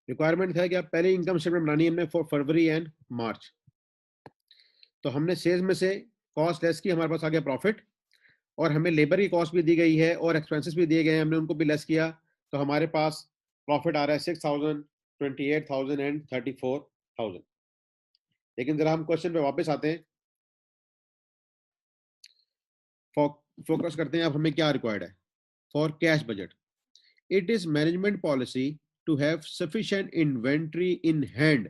S1: रिक्वायरमेंट है कि आप पहले इनकम स्टेटमेंट बनानी है हमने फॉर फरवरी एंड मार्च। तो हमने सेल्स में से कॉस्ट लेस की, हमारे पास आ गया प्रॉफिट, और हमें लेबर की कॉस्ट भी दी गई है और एक्सपेंसेस भी दिए गए हैं, हमने उनको भी लेस किया। तो हमारे पास प्रॉफिट आ रहा है 6,000, 28,000 एंड 34,000। लेकिन जरा हम क्वेश्चन पे वापस आते हैं, फोकस करते हैं अब हमें क्या रिक्वायर्ड है for cash budget. It is management policy to have sufficient inventory in hand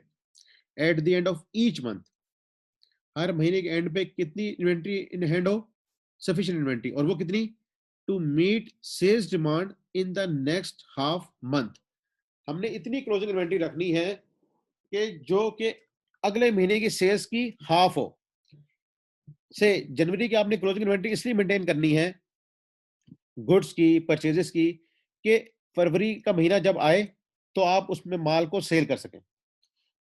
S1: at the end of each month. हर महीने के एंड पे कितनी इन्वेंट्री इन हैंड हो, सफिशिएंट इन्वेंट्री, और वो कितनी, to meet sales demand in the next half month. हमने इतनी क्लोजिंग इन्वेंट्री रखनी है कि जो कि अगले महीने की सेल्स की हाफ हो। से जनवरी की आपने क्लोजिंग इन्वेंट्री इसलिए मेंटेन करनी है गुड्स की, परचेजेस की, कि फरवरी का महीना जब आए तो आप उसमें माल को सेल कर सकें।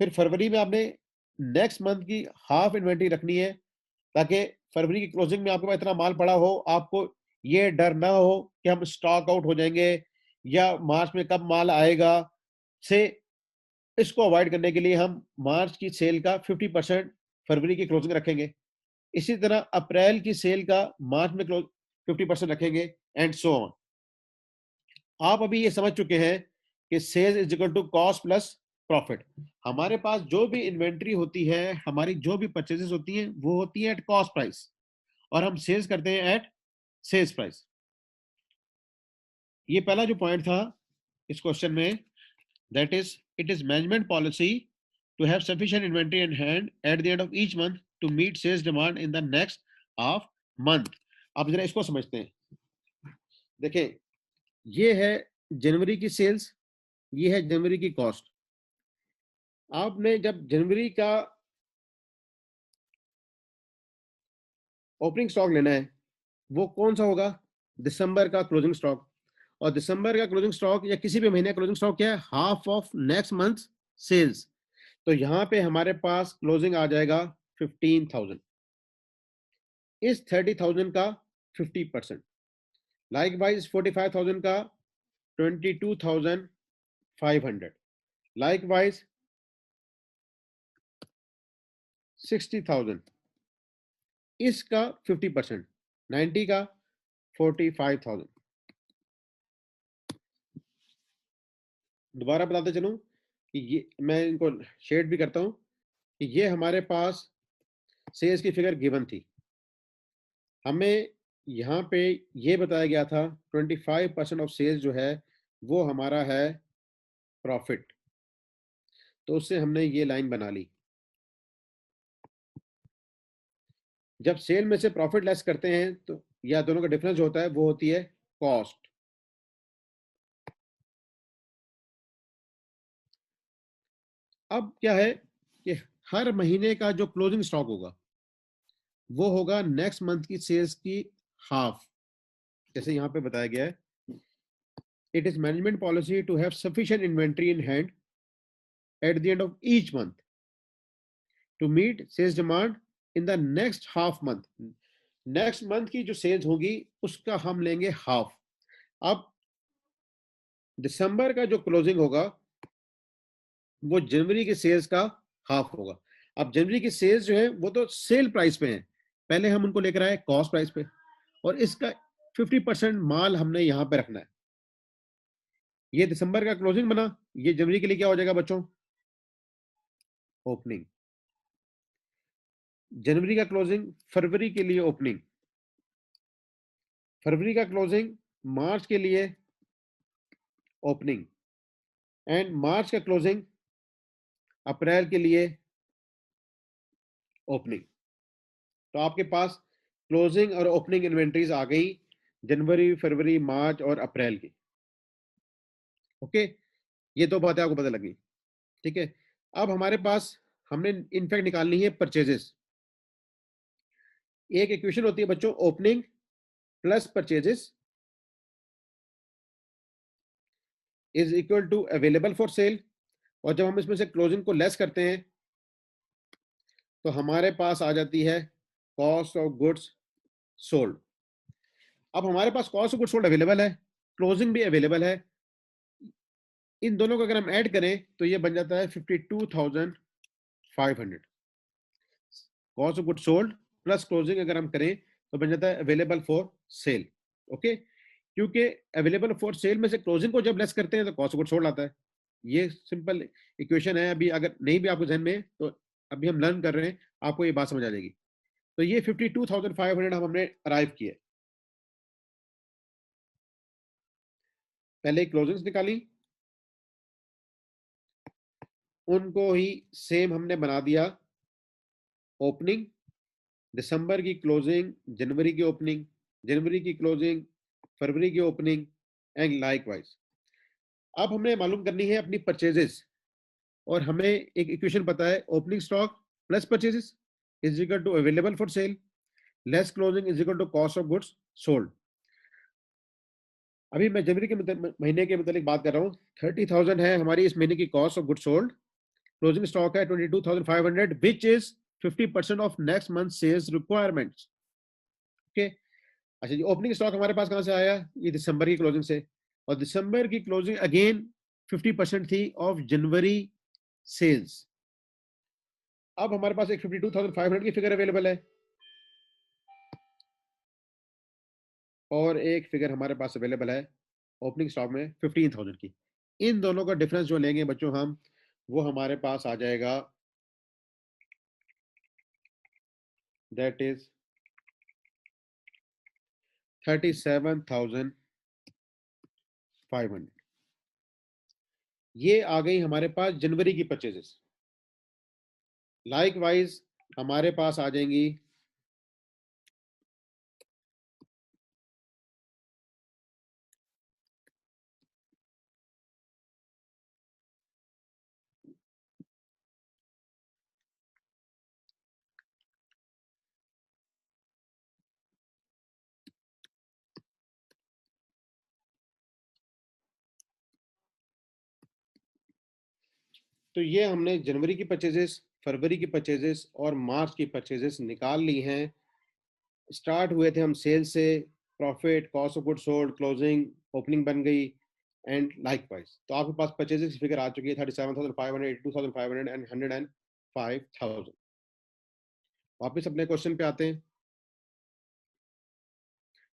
S1: फिर फरवरी में आपने नेक्स्ट मंथ की हाफ इन्वेंट्री रखनी है, ताकि फरवरी की क्लोजिंग में आपके पास इतना माल पड़ा हो, आपको ये डर ना हो कि हम स्टॉक आउट हो जाएंगे या मार्च में कब माल आएगा। से इसको अवॉइड करने के लिए हम मार्च की सेल का 50% फरवरी की क्लोजिंग रखेंगे। इसी तरह अप्रैल की सेल का मार्च में 50% रखेंगे, एंड सो ऑन। आप अभी ये समझ चुके हैं कि sales is equal to cost plus profit. हमारे पास जो भी इन्वेंट्री होती है, हमारी जो भी परचेजेस होती हैं, वो होती है एट कॉस्ट प्राइस, और हम सेल्स करते हैं एट सेल्स प्राइस। ये पहला जो पॉइंट था इस क्वेश्चन में, that is it is management policy to have sufficient inventory in hand at the end of each month to meet sales demand in the next half month. अब जरा इसको समझते हैं। देखें, ये है जनवरी की सेल्स, ये है जनवरी की कॉस्ट। आपने जब जनवरी का ओपनिंग स्टॉक लेना है, वो कौन सा होगा, दिसंबर का क्लोजिंग स्टॉक। और दिसंबर का क्लोजिंग स्टॉक या किसी भी महीने का क्लोजिंग स्टॉक क्या है, half of next month sales. तो यहां पे हमारे पास क्लोजिंग आ जाएगा 15,000, इस 30,000 का 50%। लाइक वाइज 45,000 का 22,500। लाइक वाइज 60,000, इसका 50%, 90 का 45,000। दोबारा बताते चलूं कि ये मैं इनको शेड भी करता हूं कि ये हमारे पास सेल्स की फिगर गिवन थी, हमें यहाँ पे ये बताया गया था 25% ऑफ सेल्स जो है वो हमारा है प्रॉफिट। तो उससे हमने ये लाइन बना ली। जब सेल में से प्रॉफिट लेस करते हैं तो या दोनों का डिफरेंस जो होता है वो होती है कॉस्ट। अब क्या है कि हर महीने का जो क्लोजिंग स्टॉक होगा वो होगा नेक्स्ट मंथ की सेल्स की हाफ। जैसे यहां पे बताया गया है, it is management policy to have sufficient inventory in hand at the end of each month to meet sales demand in the next half month. Next month की जो सेल्स होगी उसका हम लेंगे हाफ। अब दिसंबर का जो क्लोजिंग होगा वो जनवरी के सेल्स का हाफ होगा। अब जनवरी की सेल्स जो है वो तो सेल प्राइस पे है, पहले हम उनको लेकर आए कॉस्ट प्राइस पे, और इसका 50% माल हमने यहां पे रखना है। ये दिसंबर का क्लोजिंग बना, ये जनवरी के लिए क्या हो जाएगा बच्चों, ओपनिंग। जनवरी का क्लोजिंग फरवरी के लिए ओपनिंग, फरवरी का क्लोजिंग मार्च के लिए ओपनिंग, एंड मार्च का क्लोजिंग अप्रैल के लिए ओपनिंग। तो आपके पास क्लोजिंग और ओपनिंग इन्वेंट्रीज आ गई जनवरी, फरवरी, मार्च और अप्रैल की। ओके, ये दो बातें आपको पता लगी। ठीक है, अब हमारे पास हमने इनफैक्ट निकालनी है परचेजेस। एक इक्वेशन होती है बच्चों, opening plus purchases is equal to available for sale, और जब हम इसमें से क्लोजिंग को लेस करते हैं तो हमारे पास आ जाती है कॉस्ट ऑफ गुड्स सोल्ड। अब हमारे पास cost of goods sold available है, क्लोजिंग भी अवेलेबल है, इन दोनों को अगर हम ऐड करें तो ये बन जाता है 52,500। Cost of goods sold plus closing अगर हम करें तो बन जाता है अवेलेबल फॉर सेल। ओके, क्योंकि अवेलेबल फॉर सेल में से क्लोजिंग को जब लेस करते हैं तो कॉस्ट ऑफ गुड्स सोल्ड आता है। ये सिंपल इक्वेशन है, अभी अगर नहीं भी आपको ध्यान में तो अभी हम लर्न कर रहे हैं, आपको ये बात समझ आ जाएगी। तो ये 52,500 हमने अराइव किए। पहले क्लोजिंग्स निकाली, उनको ही सेम हमने बना दिया ओपनिंग, दिसंबर की क्लोजिंग जनवरी की ओपनिंग, जनवरी की क्लोजिंग फरवरी की ओपनिंग, एंड लाइकवाइज। अब हमें मालूम करनी है अपनी परचेजेस, और हमें एक इक्वेशन पता है, opening stock plus purchases is equal to available for sale less closing is equal to cost of goods sold. अभी मैं जनवरी के महीने के मतलब बात कर रहा हूँ। 30,000 है हमारी इस महीने की cost of goods sold, closing stock है 22,500 which is 50% of next month sales requirements. Okay, अच्छा जी, ओपनिंग स्टॉक हमारे पास कहां से आया, ये दिसंबर की क्लोजिंग से, और दिसंबर की क्लोजिंग अगेन 50% थी ऑफ जनवरी सेल्स। अब हमारे पास एक 52,500 की फिगर अवेलेबल है, और एक फिगर हमारे पास अवेलेबल है ओपनिंग स्टॉक में 15,000 की। इन दोनों का डिफरेंस जो लेंगे बच्चों हम, वो हमारे पास आ जाएगा, दैट इज 37,500। ये आ गई हमारे पास जनवरी की परचेजेस। लाइक वाइज हमारे पास आ जाएंगी तो ये हमने जनवरी की परचेजेस, फरवरी की परचेजेस और मार्च की परचेजेस निकाल ली हैं। स्टार्ट हुए थे हम सेल से, profit, cost of goods sold, closing, opening बन गई, एंड लाइकवाइज। तो आपके पास परचेजेस की फिगर आ चुकी है 37,500, 82,500 एंड 105,000। वापस अपने क्वेश्चन पे आते हैं।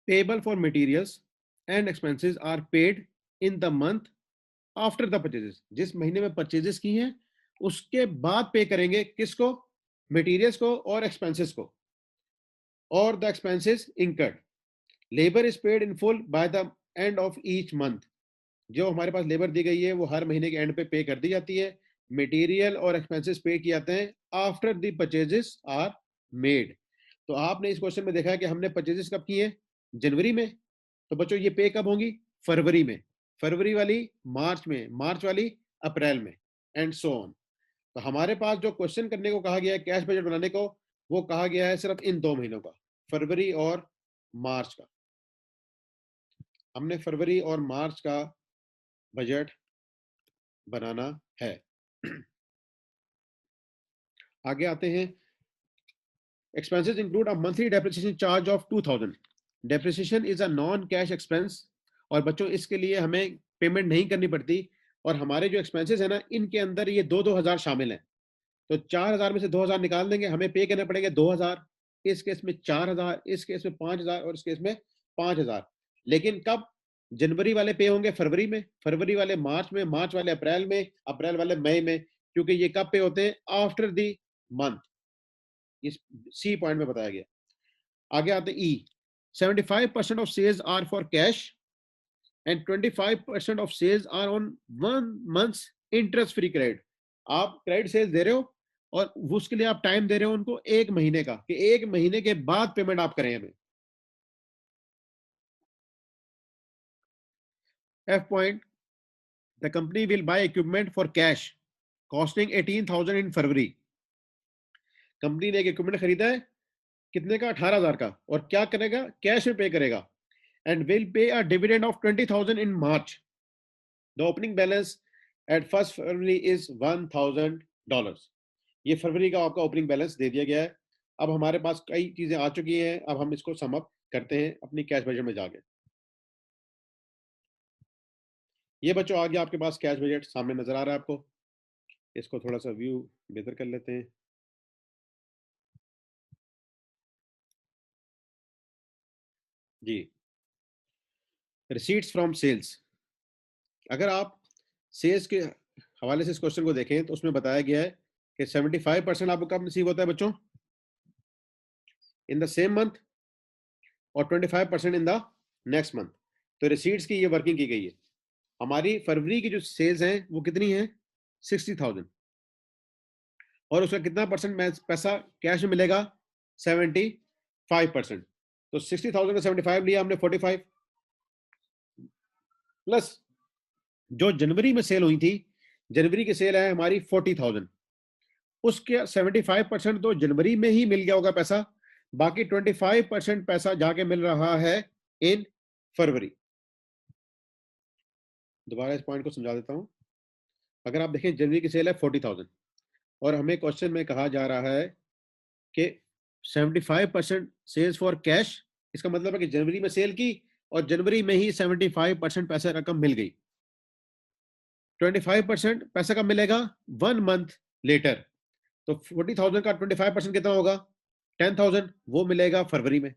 S1: Payable for materials and expenses are paid in the month after the purchases. जिस महीने में परचेजेस की हैं उसके बाद पे करेंगे किसको, मटेरियल्स को और एक्सपेंसेस को, और the expenses incurred. Labour is paid in full by the end of each month. जो हमारे पास लेबर दी गई है वो हर महीने के एंड पे कर दी जाती है। मटेरियल और एक्सपेंसेस पे किए जाते हैं after the purchases are made. तो आपने इस क्वेश्चन में देखा है कि हमने परचेजेस कब किए, जनवरी में, तो बच्चों ये पे कब होंगी, फरवरी में, फरवरी वाली मार्च में, मार्च वाली अप्रैल में, एंड सो ऑन। तो हमारे पास जो क्वेश्चन करने को कहा गया है कैश बजट बनाने को, वो कहा गया है सिर्फ इन 2 महीनों का, फरवरी और मार्च का। हमने फरवरी और मार्च का बजट बनाना है। आगे आते हैं, expenses include a monthly depreciation charge of 2000. depreciation is a non cash expense, और बच्चों इसके लिए हमें पेमेंट नहीं करनी पड़ती, और हमारे जो एक्सपेंसेस है ना इनके अंदर ये 2-2000 शामिल हैं। तो 4000 में से 2000 निकाल देंगे, हमें पे करने पड़ेंगे 2000, इस केस में 4000, इस केस में 5000 और इस केस में 5000। लेकिन कब, जनवरी वाले पे होंगे फरवरी में, फरवरी वाले मार्च में, मार्च वाले अप्रैल में, अप्रैल वाले मई में, क्योंकि ये कब पे होते हैं, आफ्टर द मंथ। इस सी पॉइंट में बताया गया। आगे आते E, 75% of sales are for cash and 25% of sales are on 1 months interest free credit. आप क्रेडिट सेल्स दे रहे हो और उसके लिए आप टाइम दे रहे हो उनको 1 महीने का, कि 1 महीने के बाद पेमेंट आप करें हमें। F point, the company will buy equipment for cash costing 18,000 in February. Company ने एक इक्विपमेंट खरीदा है, कितने का, 18,000 का, और क्या करेगा, कैश में पे करेगा, and will pay a dividend of 20,000 in March. The opening balance at 1st February is $1,000. ये फरवरी का आपका ओपनिंग बैलेंस दे दिया गया है। अब हमारे पास कई चीजें आ चुकी हैं, अब हम इसको सम अप करते हैं अपनी कैश बजट में जाके। ये बच्चों आ गया आपके पास कैश बजट, सामने नजर आ रहा है आपको। इसको थोड़ा सा व्यू बेहतर कर लेते हैं। जी, रिसीट्स फ्रॉम सेल्स। अगर आप सेल्स के हवाले से इस क्वेश्चन को देखें तो उसमें बताया गया है कि 75% आपको कब नसीब होता है बच्चों, इन द सेम मंथ, और 25% इन द नेक्स्ट मंथ। तो रिसीट्स की ये वर्किंग की गई है। हमारी फरवरी की जो सेल्स हैं वो कितनी है, 60,000, और उसका कितना परसेंट पैसा कैश में मिलेगा, 75%। तो 60,000 का 75 लिया हमने, 45, प्लस जो जनवरी में सेल हुई थी, जनवरी की सेल है हमारी 40,000, उसके 75% तो जनवरी में ही मिल गया होगा पैसा, बाकी 25% पैसा जाके मिल रहा है इन फरवरी। दोबारा इस पॉइंट को समझा देता हूं। अगर आप देखें जनवरी की सेल है 40,000, और हमें क्वेश्चन में कहा जा रहा है कि 75% सेल्स फॉर कैश, इसका मतलब है कि जनवरी में सेल की और जनवरी में ही 75% पैसा रकम मिल गई। 25% पैसा कब मिलेगा, 1 मंथ लेटर। तो 40,000 का 25% कितना होगा, 10,000, वो मिलेगा फरवरी में।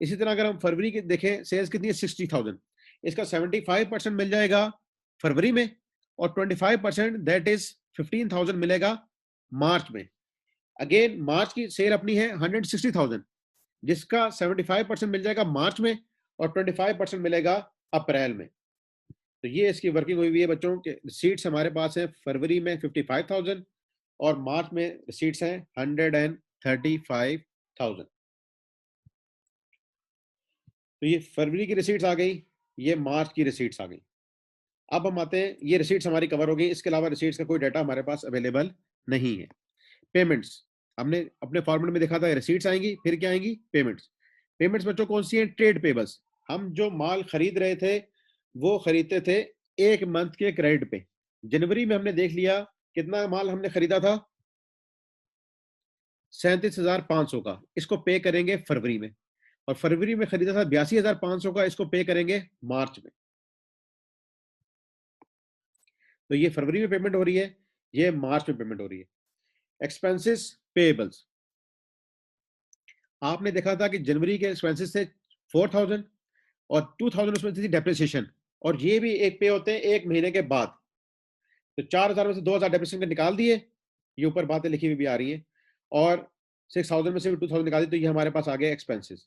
S1: इसी तरह अगर हम फरवरी की देखें, सेल्स कितनी है, 60,000, इसका 75% मिल जाएगा फरवरी में, और 25% दैट इज 15,000 मिलेगा मार्च में। अगेन मार्च की सेल अपनी है 160,000, जिसका 75% मिल जाएगा मार्च में, और 25% मिलेगा अप्रैल में। तो ये इसकी वर्किंग हुई हुई है बच्चों के। रिसीट्स हमारे पास है फरवरी में 55,000, और मार्च में रिसीट्स हैं 135,000। तो ये फरवरी की रिसीट्स आ गई, ये मार्च की रिसीट्स आ गई। अब हम आते हैं, ये रिसीट्स हमारी कवर हो गई, इसके अलावा रिसीट्स का कोई डाटा हमारे पास अवेलेबल नहीं है। पेमेंट्स, हमने अपने फॉर्मेट में देखा था, रिसीट्स आएंगी, फिर क्या आएंगी, पेमेंट्स। पेमेंट्स बच्चों कौन सी है, ट्रेड पेबल्स। हम जो माल खरीद रहे थे वो खरीदते थे 1 मंथ के क्रेडिट पे। जनवरी में हमने देख लिया कितना माल हमने खरीदा था, 37,500 का, इसको पे करेंगे फरवरी में। और फरवरी में खरीदा था 82,500 का, इसको पे करेंगे मार्च में। तो ये फरवरी में पेमेंट हो रही है, ये मार्च में पेमेंट हो रही है। एक्सपेंसेस पेएबल्स, आपने देखा था कि जनवरी के एक्सपेंसेस थे 4,000, और 2,000 उसमें थी डेप्रिसिएशन, और ये भी एक पे होते हैं 1 महीने के बाद। तो 4,000 में से 2,000 डेप्रिसिएशन के निकाल दिए, ये ऊपर बातें लिखी हुई भी आ रही हैं, और 6,000 में से भी 2,000 निकाल दी, तो ये हमारे पास आ गए एक्सपेंसेस।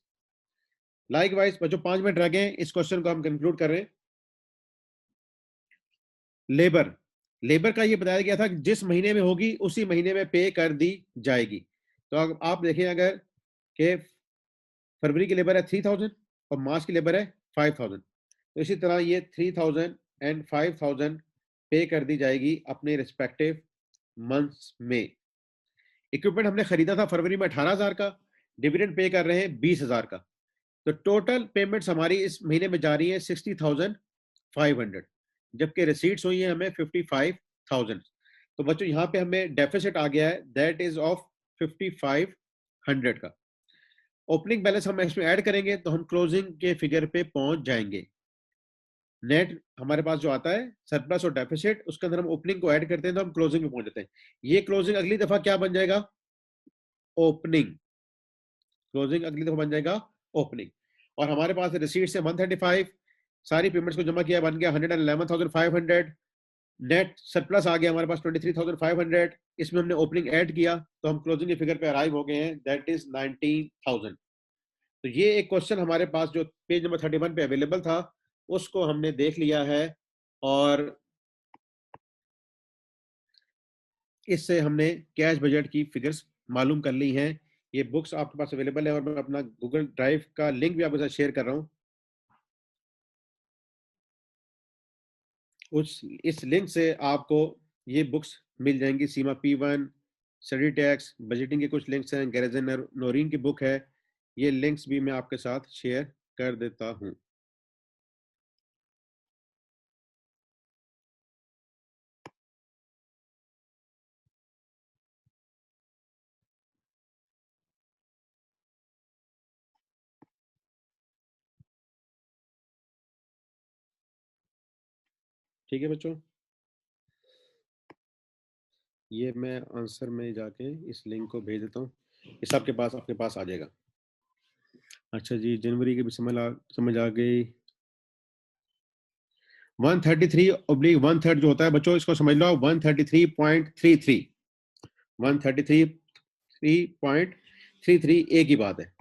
S1: लाइक वाइज बच्चों 5 मिनट रह गए, इस क्वेश्चन को हम कंक्लूड कर रहे हैं। लेबर, लेबर का ये बताया गया था कि जिस महीने में होगी उसी महीने में पे कर दी जाएगी। तो आप देखें, अगर कि फरवरी की लेबर है 3000 और मार्च की लेबर है 5000, तो इसी तरह ये 3000 एंड 5000 पे कर दी जाएगी अपने रिस्पेक्टिव मंथ्स में। इक्विपमेंट हमने खरीदा था फरवरी में 18,000 का, डिविडेंड पे कर रहे हैं 20,000 का, तो टोटल पेमेंट्स हमारी इस महीने में जा रही है 60,500, जबकि रिसीट्स हुई है हमें 55,000। तो बच्चों यहाँ पे हमें डेफिसिट आ गया है, दैट इज ऑफ 5500 का। ओपनिंग बैलेंस हम इसमें ऐड करेंगे तो हम क्लोजिंग के फिगर पे पहुंच जाएंगे। नेट हमारे पास जो आता है सरप्लस और डेफिसिट, उसके अंदर हम ओपनिंग को ऐड करते हैं तो हम क्लोजिंग में पहुंच जाते हैं। ये क्लोजिंग अगली दफा क्या बन जाएगा? ओपनिंग। क्लोजिंग अगली दफा बन जाएगा ओपनिंग। और हमारे पास रिसीट से 135, सारी पेमेंट्स को जमा किया, बन गया 111,500। नेट सरप्लस आ गया हमारे पास 23,500, इसमें हमने ओपनिंग ऐड किया तो हम क्लोजिंग के फिगर पे अराइव हो गए हैं, दैट इज 19,000। तो ये एक क्वेश्चन हमारे पास जो पेज नंबर 31 पे अवेलेबल था उसको हमने देख लिया है और इससे हमने कैश बजट की फिगर्स मालूम कर ली हैं। ये बुक्स आपके पास अवेलेबल है और मैं अपना गूगल ड्राइव का लिंक भी आपके साथ शेयर कर रहा हूँ। इस लिंक से आपको ये बुक्स मिल जाएंगी। सीमा P1, स्टडी टैक्स, बजटिंग के कुछ लिंक्स हैं, गैरेजन नोरीन की बुक है, ये लिंक्स भी मैं आपके साथ शेयर कर देता हूँ। ठीक है बच्चों, ये मैं आंसर में जाके इस लिंक को भेज देता हूँ, ये सबके पास आपके पास आ जाएगा। अच्छा जी, जनवरी की भी समझ आ गई। 133/1/3 जो होता है बच्चों, इसको समझ लो 133.33, 133.33 एक ही बात है।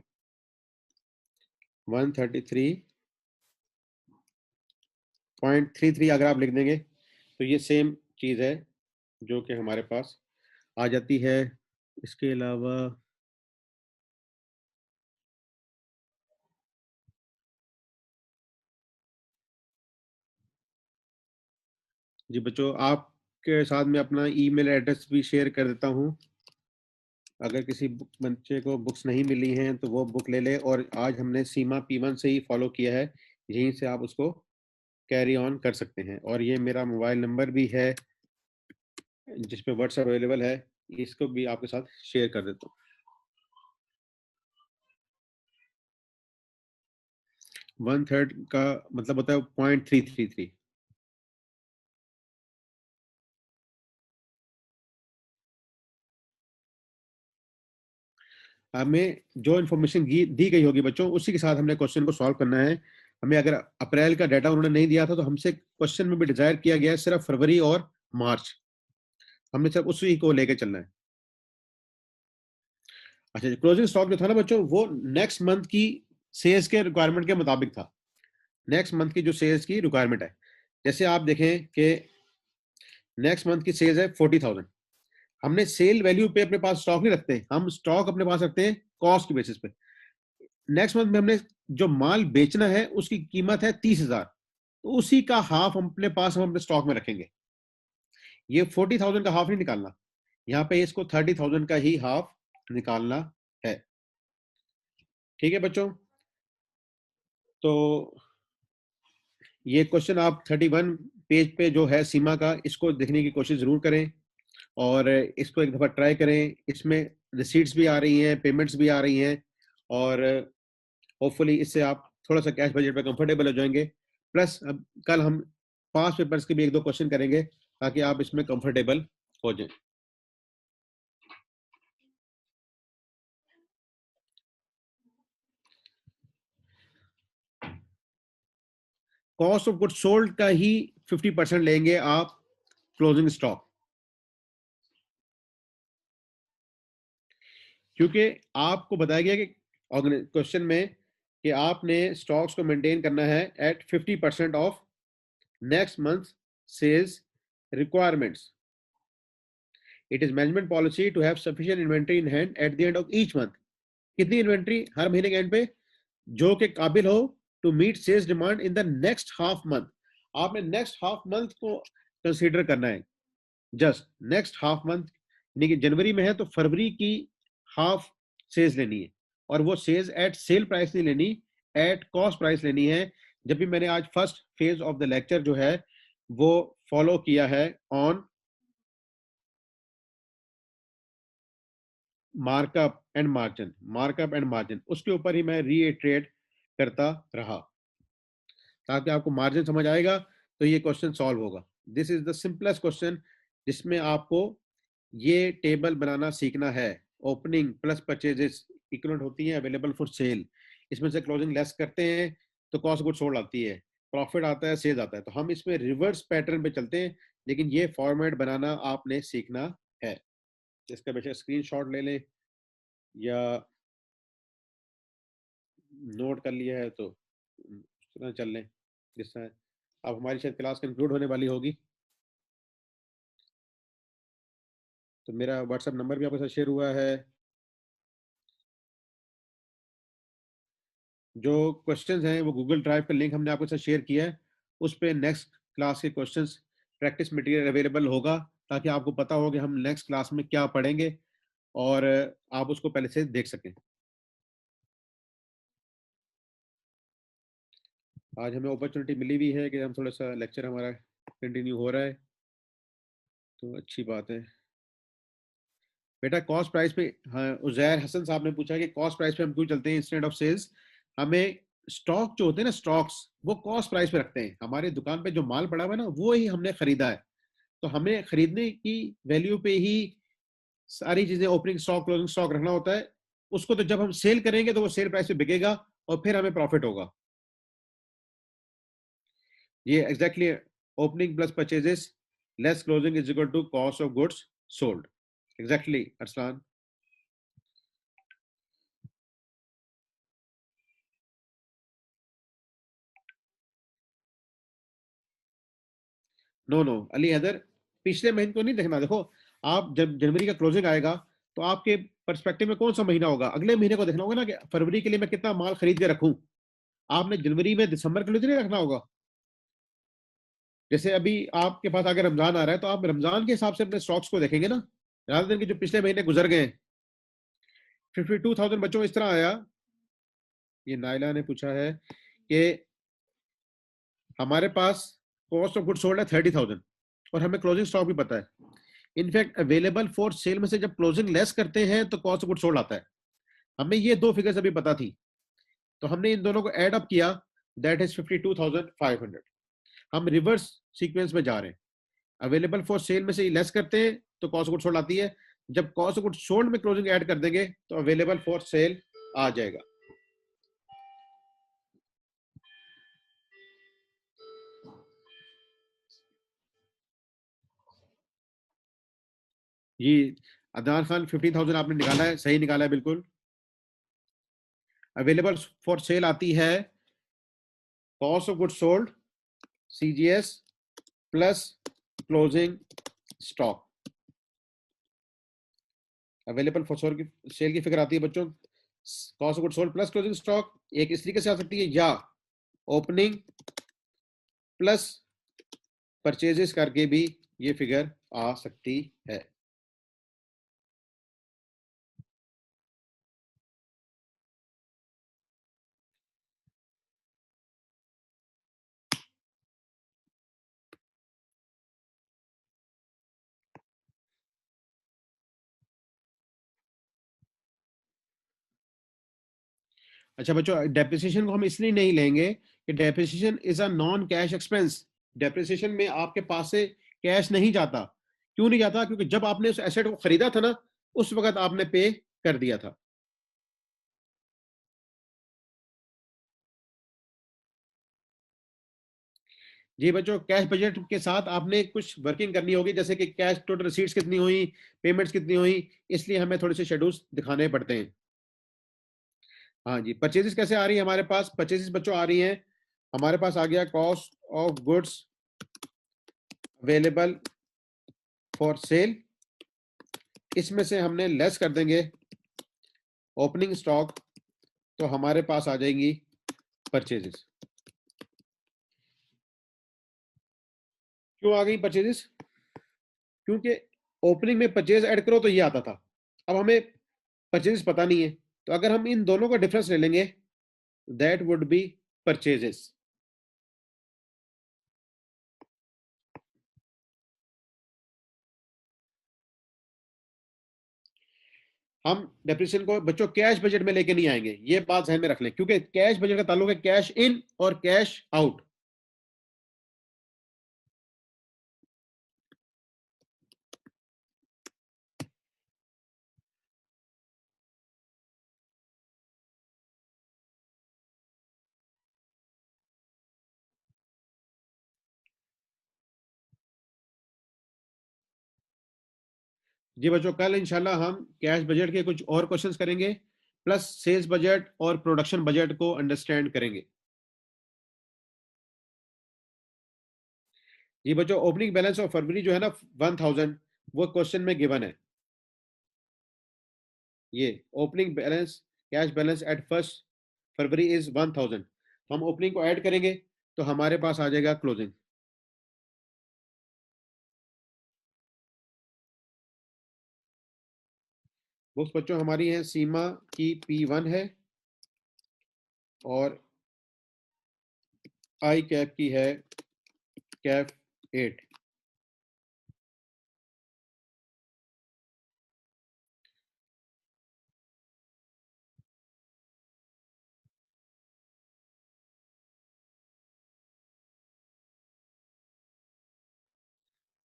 S1: 133.33 अगर आप लिख देंगे तो ये सेम चीज है जो कि हमारे पास आ जाती है। इसके अलावा जी बच्चों, आपके साथ में अपना ईमेल एड्रेस भी शेयर कर देता हूँ। अगर किसी बच्चे को बुक्स नहीं मिली हैं तो वो बुक ले ले, और आज हमने सीमा P1 से ही फॉलो किया है, यहीं से आप उसको कैरी ऑन कर सकते हैं। और ये मेरा मोबाइल नंबर भी है जिस पे व्हाट्सएप अवेलेबल है, इसको भी आपके साथ शेयर कर देता हूँ। 1/3 का मतलब होता है 0.333। हमें जो इन्फॉर्मेशन दी गई होगी बच्चों, उसी के साथ हमने क्वेश्चन को सॉल्व करना है। हमें अगर अप्रैल का डाटा उन्होंने नहीं दिया था तो हमसे क्वेश्चन में भी डिजायर किया गया है सिर्फ फरवरी और मार्च, हमने सिर्फ उसी को लेके चलना है। अच्छा, क्लोजिंग स्टॉक जो था ना बच्चों, वो नेक्स्ट मंथ की सेल्स के रिक्वायरमेंट के मुताबिक था। नेक्स्ट मंथ की जो सेल्स की रिक्वायरमेंट है, जैसे आप देखें कि नेक्स्ट मंथ की सेल्स है 40,000, हमने सेल वैल्यू पे अपने पास स्टॉक नहीं रखते, हम स्टॉक अपने पास रखते हैं कॉस्ट की बेसिस पे। नेक्स्ट मंथ में हमने जो माल बेचना है उसकी कीमत है 30,000, तो उसी का हाफ हम अपने पास हम अपने स्टॉक में रखेंगे। ये 40,000 का हाफ नहीं निकालना, यहाँ पे इसको 30,000 का ही हाफ निकालना है। ठीक है बच्चों, तो ये क्वेश्चन आप 31 पेज पे जो है सीमा का, इसको देखने की कोशिश जरूर करें और इसको एक दफा ट्राई करें। इसमें रिसीट्स भी आ रही हैं, पेमेंट्स भी आ रही हैं, और होपफुली इससे आप थोड़ा सा कैश बजट पे कंफर्टेबल हो जाएंगे। प्लस अब कल हम 5 पेपर्स के भी 1-2 क्वेश्चन करेंगे ताकि आप इसमें कंफर्टेबल हो जाए। कॉस्ट ऑफ गुड्स सोल्ड का ही 50% लेंगे आप क्लोजिंग स्टॉक, क्योंकि आपको बताया गया कि क्वेश्चन में कि आपने स्टॉक्स को मेंटेन करना है at 50% of next month sales requirements. It is management policy to have sufficient inventory in hand at the end of each month. कितनी इन्वेंट्री हर महीने के एंड पे, जो कि काबिल हो to meet sales demand in the next half month. आपने नेक्स्ट हाफ मंथ को कंसीडर करना है, जस्ट नेक्स्ट हाफ मंथ, यानी कि जनवरी में है तो फरवरी की हाफ सेल्स लेनी है, और वो सेल्स एट सेल प्राइस नहीं लेनी, एट कॉस्ट प्राइस लेनी है। जब भी मैंने आज first phase of the lecture जो है वो फॉलो किया है on markup and margin, markup and margin, उसके ऊपर ही मैं रीइटरेट करता रहा, ताकि आपको मार्जिन समझ आएगा तो ये क्वेश्चन सॉल्व होगा। This is the simplest question जिसमें आपको ये टेबल बनाना सीखना है। ओपनिंग प्लस परचेजेस इक्वलेंट होती है अवेलेबल फॉर सेल, इसमें से क्लोजिंग लेस करते हैं तो कॉस्ट गुड सोल्ड आती है, प्रॉफिट आता है, सेल्स आता है। तो हम इसमें रिवर्स पैटर्न पे चलते हैं, लेकिन ये फॉर्मेट बनाना आपने सीखना है। इसका बेशक स्क्रीनशॉट ले लें या नोट कर लिया है तो उस तरह चल लें जिस तरह। अब हमारी शायद क्लास कंक्लूड होने वाली होगी, तो मेरा व्हाट्सएप नंबर भी आपके साथ शेयर हुआ है। जो क्वेश्चंस हैं वो गूगल ड्राइव का लिंक हमने आपके साथ शेयर किया है, उस पर नेक्स्ट क्लास के क्वेश्चंस प्रैक्टिस मटेरियल अवेलेबल होगा, ताकि आपको पता हो कि हम नेक्स्ट क्लास में क्या पढ़ेंगे और आप उसको पहले से देख सकें। आज हमें अपॉर्चुनिटी मिली हुई है कि हम थोड़ा सा लेक्चर हमारा कंटिन्यू हो रहा है, तो अच्छी बात है। बेटा कॉस्ट प्राइस पे, हाँ उजैर हसन साहब ने पूछा कि कॉस्ट प्राइस पे हम क्यों चलते हैं इंस्टेड ऑफ सेल्स। हमें स्टॉक जो होते हैं ना, स्टॉक्स वो कॉस्ट प्राइस पे रखते हैं। हमारे दुकान पे जो माल पड़ा हुआ है ना, वो ही हमने खरीदा है, तो हमें खरीदने की वैल्यू पे ही सारी चीजें, ओपनिंग स्टॉक क्लोजिंग स्टॉक रखना होता है। उसको तो जब हम सेल करेंगे तो वो सेल प्राइस पे बिकेगा और फिर हमें प्रॉफिट होगा। ये exactly opening plus purchases less closing is equal to cost of goods sold. Exactly Arsalan. No no Ali Haider, पिछले महीने को नहीं देखना। देखो, आप जब जनवरी का क्लोजिंग आएगा तो आपके पर्सपेक्टिव में कौन सा महीना होगा, अगले महीने को देखना होगा ना, कि फरवरी के लिए मैं कितना माल खरीद के रखूं। आपने जनवरी में दिसंबर के लिए तो नहीं रखना होगा। जैसे अभी आपके पास अगर रमजान आ रहा है तो आप रमजान के हिसाब से अपने स्टॉक्स को देखेंगे ना, rather than कि जो पिछले महीने गुजर गए। 52,000 बच्चों इस तरह आया। ये नाइला ने पूछा है कि हमारे पास कॉस्ट ऑफ गुड सोल्ड है 30,000 और हमें क्लोजिंग स्टॉक भी पता है। इनफैक्ट अवेलेबल फॉर सेल में से जब क्लोजिंग लेस करते हैं तो कॉस्ट ऑफ गुड सोल्ड आता है। हमें ये दो फिगर्स अभी पता थी, तो हमने इन दोनों को ऐड अप किया, दैट इज 52,500। हम रिवर्स सीक्वेंस में जा रहे हैं। अवेलेबल फॉर सेल में से लेस करते हैं तो कॉस्ट गुड सोल्ड आती है, जब कॉस्ट गुड सोल्ड में क्लोजिंग ऐड कर देंगे तो अवेलेबल फॉर सेल आ जाएगा। जी अदनान खान, 15,000 आपने निकाला है, सही निकाला है बिल्कुल। अवेलेबल फॉर सेल आती है cost of good sold CGS plus closing stock. Available for cell की फिगर आती है बच्चों cost of good sold plus closing stock. एक इस तरीके से आ सकती है, या ओपनिंग प्लस परचेजेस करके भी ये फिगर आ सकती है। अच्छा बच्चों, डेप्रिसिएशन को हम इसलिए नहीं लेंगे कि depreciation is a non cash expense. Depreciation में आपके पास से कैश नहीं जाता। क्यों नहीं जाता? क्योंकि जब आपने उस एसेट को खरीदा था ना, उस वक्त आपने पे कर दिया था। जी बच्चों, कैश बजट के साथ आपने कुछ वर्किंग करनी होगी, जैसे कि कैश टोटल रिसीट्स कितनी हुई, पेमेंट्स कितनी हुई, इसलिए हमें थोड़े से शेड्यूल्स दिखाने पड़ते हैं। हाँ जी, परचेजेस कैसे आ रही है हमारे पास? परचेजेस बच्चों आ रही हैं, हमारे पास आ गया cost of goods available for cell, इसमें से हमने लेस कर देंगे ओपनिंग स्टॉक, तो हमारे पास आ जाएंगी परचेजेस। क्यों आ गई परचेजेस? क्योंकि ओपनिंग में परचेज ऐड करो तो ये आता था, अब हमें परचेजेस पता नहीं है, तो अगर हम इन दोनों का डिफरेंस ले लेंगे, दैट वुड बी परचेजेस। हम डेप्रिसिएशन को बच्चों कैश बजट में लेके नहीं आएंगे, ये बात ध्यान में रख लें, क्योंकि कैश बजट का ताल्लुक है कैश इन और कैश आउट। जी बच्चों, कल इंशाल्लाह हम कैश बजट के कुछ और क्वेश्चंस करेंगे, प्लस सेल्स बजट और प्रोडक्शन बजट को अंडरस्टैंड करेंगे। जी बच्चों, ओपनिंग बैलेंस ऑफ फरवरी जो है ना 1000, वो क्वेश्चन में गिवन है। ये opening balance, cash balance at first February is 1000, हम ओपनिंग को ऐड करेंगे तो हमारे पास आ जाएगा क्लोजिंग। बुक्स बच्चों हमारी है, सीमा की P1 है और आई कैप की है कैफ 8।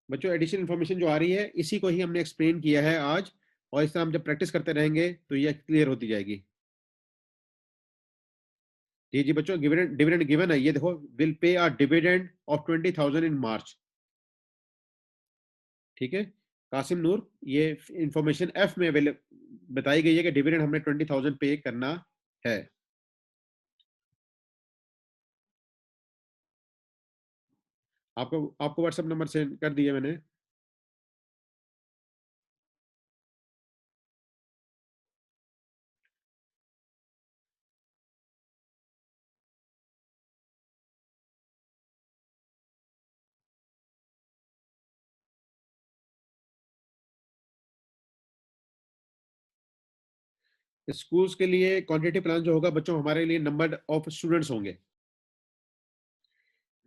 S1: बच्चों एडिशनल इन्फॉर्मेशन जो आ रही है इसी को ही हमने एक्सप्लेन किया है आज, और इस तरह हम जब प्रैक्टिस करते रहेंगे तो ये क्लियर होती जाएगी। जी जी बच्चों, डिविडेंड डिविडेंड गिवन है, ये देखो, will pay a dividend of 20,000 इन मार्च। ठीक है कासिम नूर, ये इंफॉर्मेशन एफ में अवेलेबल बताई गई है कि डिविडेंड हमने 20,000 पे करना है। आपको आपको व्हाट्सएप नंबर सेंड कर दिया मैंने। स्कूल्स के लिए क्वांटिटी प्लान जो होगा बच्चों, हमारे लिए नंबर ऑफ स्टूडेंट्स होंगे।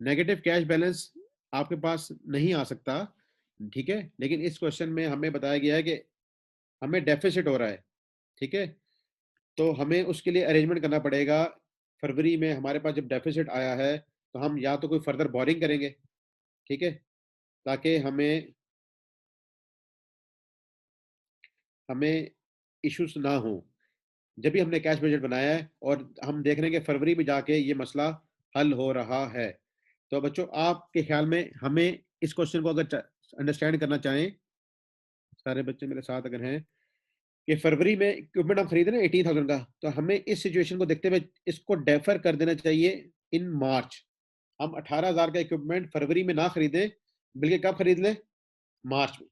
S1: नेगेटिव कैश बैलेंस आपके पास नहीं आ सकता, ठीक है, लेकिन इस क्वेश्चन में हमें बताया गया है कि हमें डेफिसिट हो रहा है। ठीक है, तो हमें उसके लिए अरेंजमेंट करना पड़ेगा। फरवरी में हमारे पास जब डेफिसिट आया है तो हम या तो कोई फर्दर बोरिंग करेंगे, ठीक है, ताकि हमें हमें इश्यूज ना हो। जब भी हमने कैश बजट बनाया है और हम देख रहे हैं कि फरवरी में जाके ये मसला हल हो रहा है, तो बच्चों आपके ख्याल में हमें इस क्वेश्चन को अगर अंडरस्टैंड करना चाहें, सारे बच्चे मेरे साथ अगर हैं, कि फरवरी में इक्विपमेंट हम खरीदे ना 18,000 का, तो हमें इस सिचुएशन को देखते हुए इसको डेफर कर देना चाहिए इन मार्च। हम 18,000 का इक्विपमेंट फरवरी में ना खरीदें, बल्कि कब खरीद लें? मार्च में।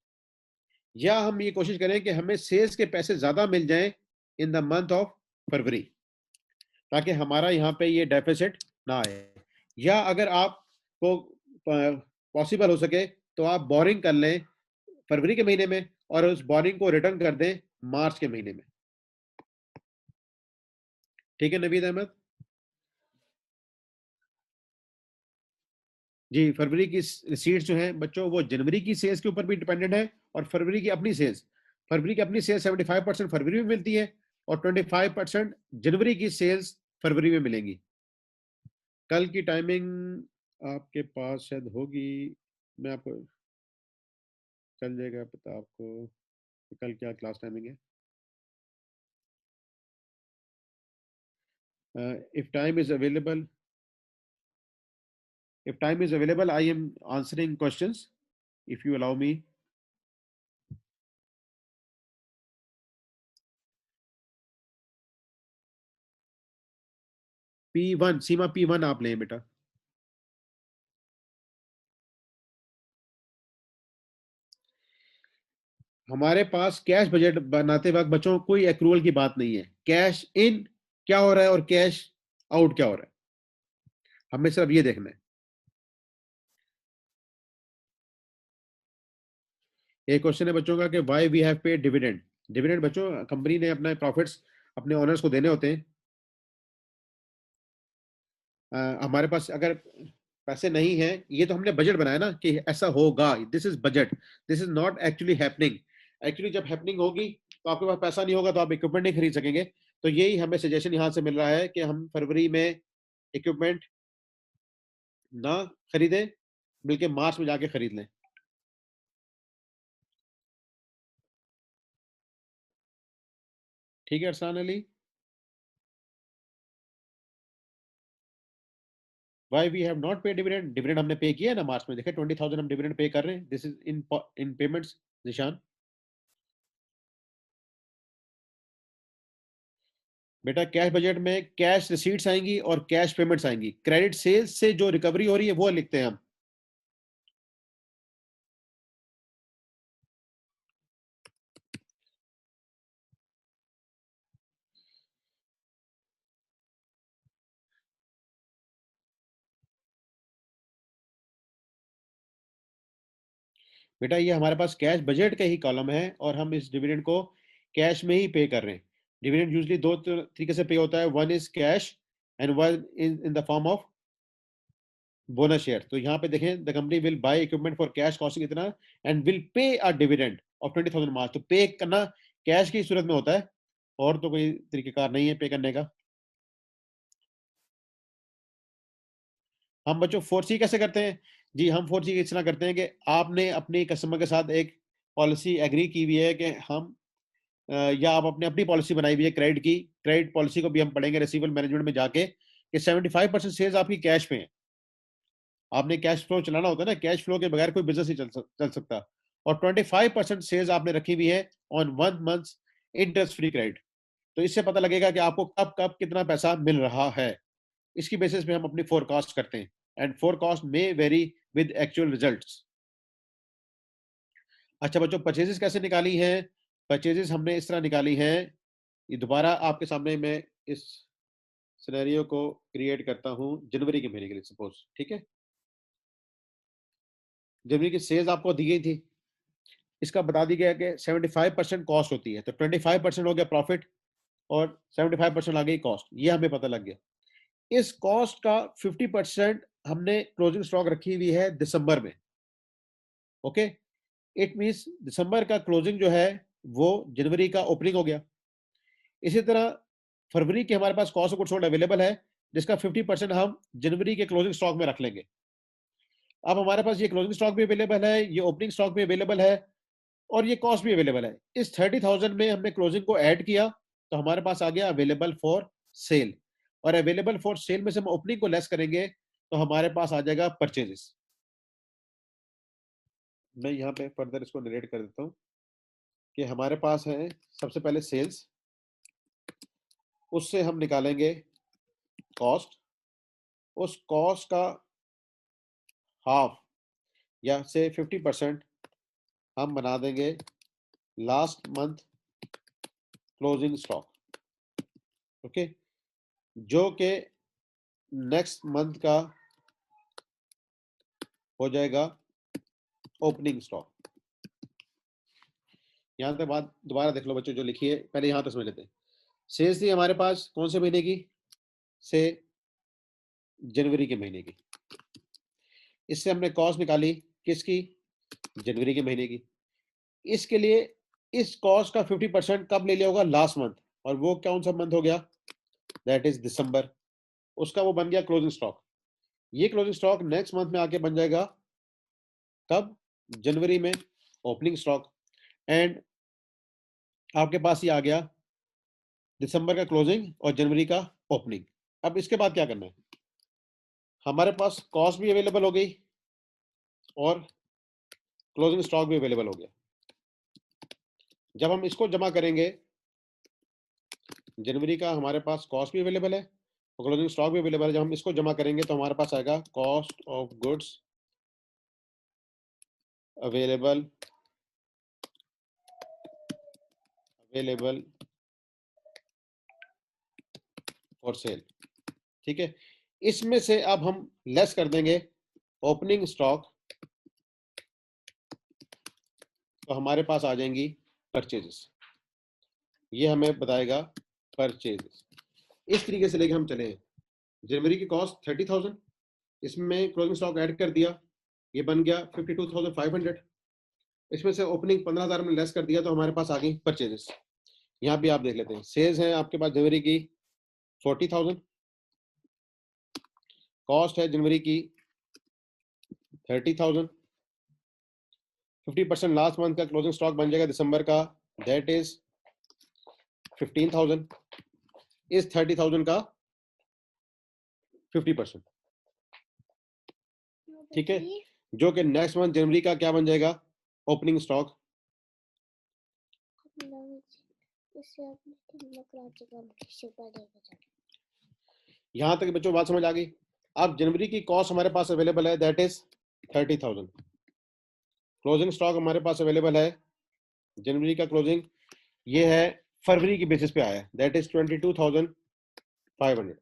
S1: या हम ये कोशिश करें कि हमें सेल्स के पैसे ज्यादा मिल जाएं इन द मंथ ऑफ फरवरी, ताकि हमारा यहाँ पे ये डेफिसिट ना आए। या अगर आपको पॉसिबल हो सके तो आप बोरिंग कर लें फरवरी के महीने में और उस बोरिंग को रिटर्न कर दें मार्च के महीने में। ठीक है नवीद अहमद? जी, फरवरी की रिसीट्स जो है बच्चों, वो जनवरी की सेल्स के ऊपर भी डिपेंडेंट है और फरवरी की अपनी सेल्स। फरवरी की अपनी सेल्स 75% फरवरी में मिलती है और 25% जनवरी की सेल्स फरवरी में मिलेंगी। कल की टाइमिंग आपके पास शायद होगी, मैं आपको चल जाएगा पता आपको कि कल क्या क्लास टाइमिंग है। If time is available I am answering questions, if you allow me. P1 Seema P1 आप लें बेटा। हमारे पास कैश बजट बनाते वक्त बच्चों कोई एक्रूवल की बात नहीं है। कैश इन क्या हो रहा है और कैश आउट क्या हो रहा है, हमें सिर्फ ये देखना है। एक क्वेश्चन है बच्चों का कि why we have paid dividend. Dividend बच्चों कंपनी ने अपने प्रॉफिट्स अपने ओनर्स को देने होते हैं। हमारे पास अगर पैसे नहीं है, ये तो हमने बजट बनाया ना कि ऐसा होगा, this is budget, this is not actually happening. Actually जब हैपनिंग होगी तो आपके पास पैसा नहीं होगा तो आप इक्विपमेंट नहीं खरीद सकेंगे। तो यही हमें सजेशन यहाँ से मिल रहा है कि हम फरवरी में इक्विपमेंट ना खरीदें, बल्कि मार्च में जाके खरीद लें। ठीक है Arsan Ali. Why we have not pay dividend, dividend हमने पे किया है ना मार्च में, देखे 20,000 हम डिविडेंड पे कर रहे हैं, दिस इज इन पेमेंट्स। निशान बेटा कैश बजट में कैश रिसीट्स आएंगी और कैश पेमेंट्स आएंगी। क्रेडिट सेल्स से जो रिकवरी हो रही है वो लिखते हैं हम। बेटा ये हमारे पास कैश बजट का ही कॉलम है और हम इस डिविडेंड को कैश में ही पे कर रहे हैं। डिविडेंड यूजली दो तरीके से पे होता है, one is cash and one in the form of bonus share. तो यहाँ पे देखें, the company will buy equipment for cash costing इतना and will pay a dividend of 20,000 मार्च। तो पे करना कैश की सूरत में होता है, और तो कोई तरीकेकार नहीं है पे करने का। हम बच्चों 4C कैसे करते हैं? जी हम 4C इस तरह करते हैं कि आपने अपनी कस्टमर के साथ एक पॉलिसी एग्री की हुई है कि हम या आप अपने अपनी पॉलिसी बनाई हुई है क्रेडिट की। क्रेडिट पॉलिसी को भी हम पढ़ेंगे रिसीवेबल मैनेजमेंट में जाके कि 75% सेल्स आपकी कैश पे है। आपने कैश फ्लो चलाना होता है ना, कैश फ्लो के बगैर कोई बिजनेस नहीं चल सकता। और 25% सेल्स आपने रखी हुई है on 1 month interest free credit. तो इससे पता लगेगा कि आपको कब कब कितना पैसा मिल रहा है। इसकी बेसिस पे हम अपनी फोरकास्ट करते हैं एंड फोरकास्ट में वेरी विद एक्चुअल रिजल्ट्स। अच्छा बच्चों परचेजेस कैसे निकाली है? परचेजेस हमने इस तरह निकाली है, ये दोबारा आपके सामने मैं इस सिनेरियो को क्रिएट करता हूं जनवरी के महीने के लिए सपोज। ठीक है, जनवरी की सेल्स आपको दी गई थी, इसका बता दी गया कि 75% कॉस्ट होती है, तो 25% हो गया प्रॉफिट और 75% आ गई कॉस्ट, ये हमें पता लग गया। इस कॉस्ट का 50% हमने क्लोजिंग स्टॉक रखी हुई है दिसंबर में। ओके, इट मींस दिसंबर का क्लोजिंग जो है वो जनवरी का ओपनिंग हो गया। इसी तरह फरवरी के हमारे पास cost of goods sold available है, जिसका 50% हम जनवरी के क्लोजिंग स्टॉक में रख लेंगे। अब हमारे पास ये क्लोजिंग स्टॉक भी अवेलेबल है, ये ओपनिंग स्टॉक भी अवेलेबल है और ये कॉस्ट भी अवेलेबल है। इस 30,000 में हमने क्लोजिंग को ऐड किया तो हमारे पास आ गया अवेलेबल फॉर सेल, और अवेलेबल फॉर सेल में से हम ओपनिंग को लेस करेंगे तो हमारे पास आ जाएगा परचेजेस। मैं यहाँ पे फर्दर इसको नरेट कर देता हूँ कि हमारे पास है सबसे पहले सेल्स, उससे हम निकालेंगे कॉस्ट, उस कॉस्ट का हाफ या से 50% हम बना देंगे last month closing stock. Okay, जो कि नेक्स्ट मंथ का हो जाएगा ओपनिंग स्टॉक। यहां तक बात दोबारा देख लो बच्चों जो लिखी है, पहले यहां तक समझ लेते हैं। सेल्स थी हमारे पास कौन से महीने की? से जनवरी के महीने की। इससे हमने कॉस्ट निकाली किसकी? जनवरी के महीने की। इसके लिए इस कॉस्ट का 50% कब ले लिया होगा? लास्ट मंथ, और वो कौन सा मंथ हो गया? दैट इज दिसंबर। उसका वो बन गया क्लोजिंग स्टॉक। ये क्लोजिंग स्टॉक नेक्स्ट मंथ में आके बन जाएगा कब? जनवरी में ओपनिंग स्टॉक। एंड आपके पास ये आ गया दिसंबर का क्लोजिंग और जनवरी का ओपनिंग। अब इसके बाद क्या करना है? हमारे पास कॉस्ट भी अवेलेबल हो गई और क्लोजिंग स्टॉक भी अवेलेबल हो गया। जब हम इसको जमा करेंगे, जनवरी का हमारे पास कॉस्ट भी अवेलेबल है और क्लोजिंग स्टॉक भी अवेलेबल है, जब हम इसको जमा करेंगे तो हमारे पास आएगा cost of goods available available for cell. ठीक है, इसमें से अब हम लेस कर देंगे ओपनिंग स्टॉक, तो हमारे पास आ जाएंगी परचेजेस। ये हमें बताएगा परचेजेस। इस तरीके से लेके हम चले हैं। जनवरी की कॉस्ट 30,000, इसमें क्लोजिंग स्टॉक ऐड कर दिया, ये बन गया 52,500। इसमें से ओपनिंग 15,000 में लेस कर दिया, तो हमारे पास आ गई परचेजेस। यहाँ भी आप देख लेते हैं, सेल्स है आपके पास जनवरी की 40,000, कॉस्ट है जनवरी की 30,000, 50% लास्ट मंथ का क्लोजिंग स्टॉक बन जाएगा दिसंबर का, दैट इज 15,000, इस 30,000 का 50%। ठीक है, जो कि नेक्स्ट मंथ जनवरी का क्या बन जाएगा, ओपनिंग स्टॉक। यहां तक बच्चों बात समझ आ गई। अब जनवरी की कॉस्ट हमारे पास अवेलेबल है, दैट इज 30,000। क्लोजिंग स्टॉक हमारे पास अवेलेबल है, जनवरी का क्लोजिंग ये है, फरवरी की बेसिस पे आया, दैट इज 22,500।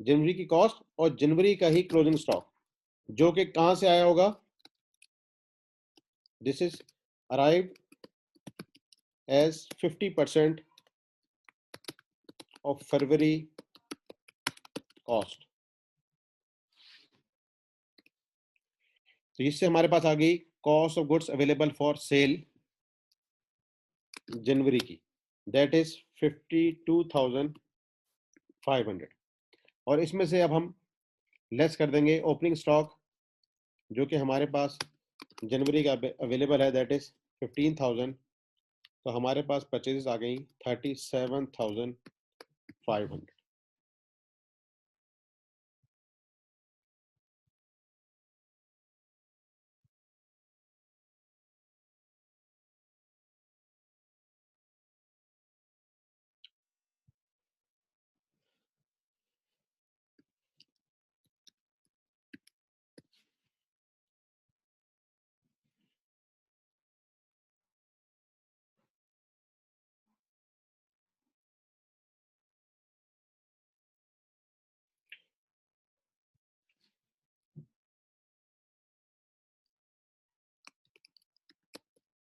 S1: जनवरी की कॉस्ट और जनवरी का ही क्लोजिंग स्टॉक, जो कि कहां से आया होगा, this is arrived as 50% of February cost. तो इससे हमारे पास आ गई cost of goods available for sale जनवरी की, दैट इज 52,500। और इसमें से अब हम लेस कर देंगे ओपनिंग स्टॉक, जो कि हमारे पास जनवरी का अवेलेबल है, दैट इज 15,000। तो हमारे पास परचेजेस आ गई 37,500।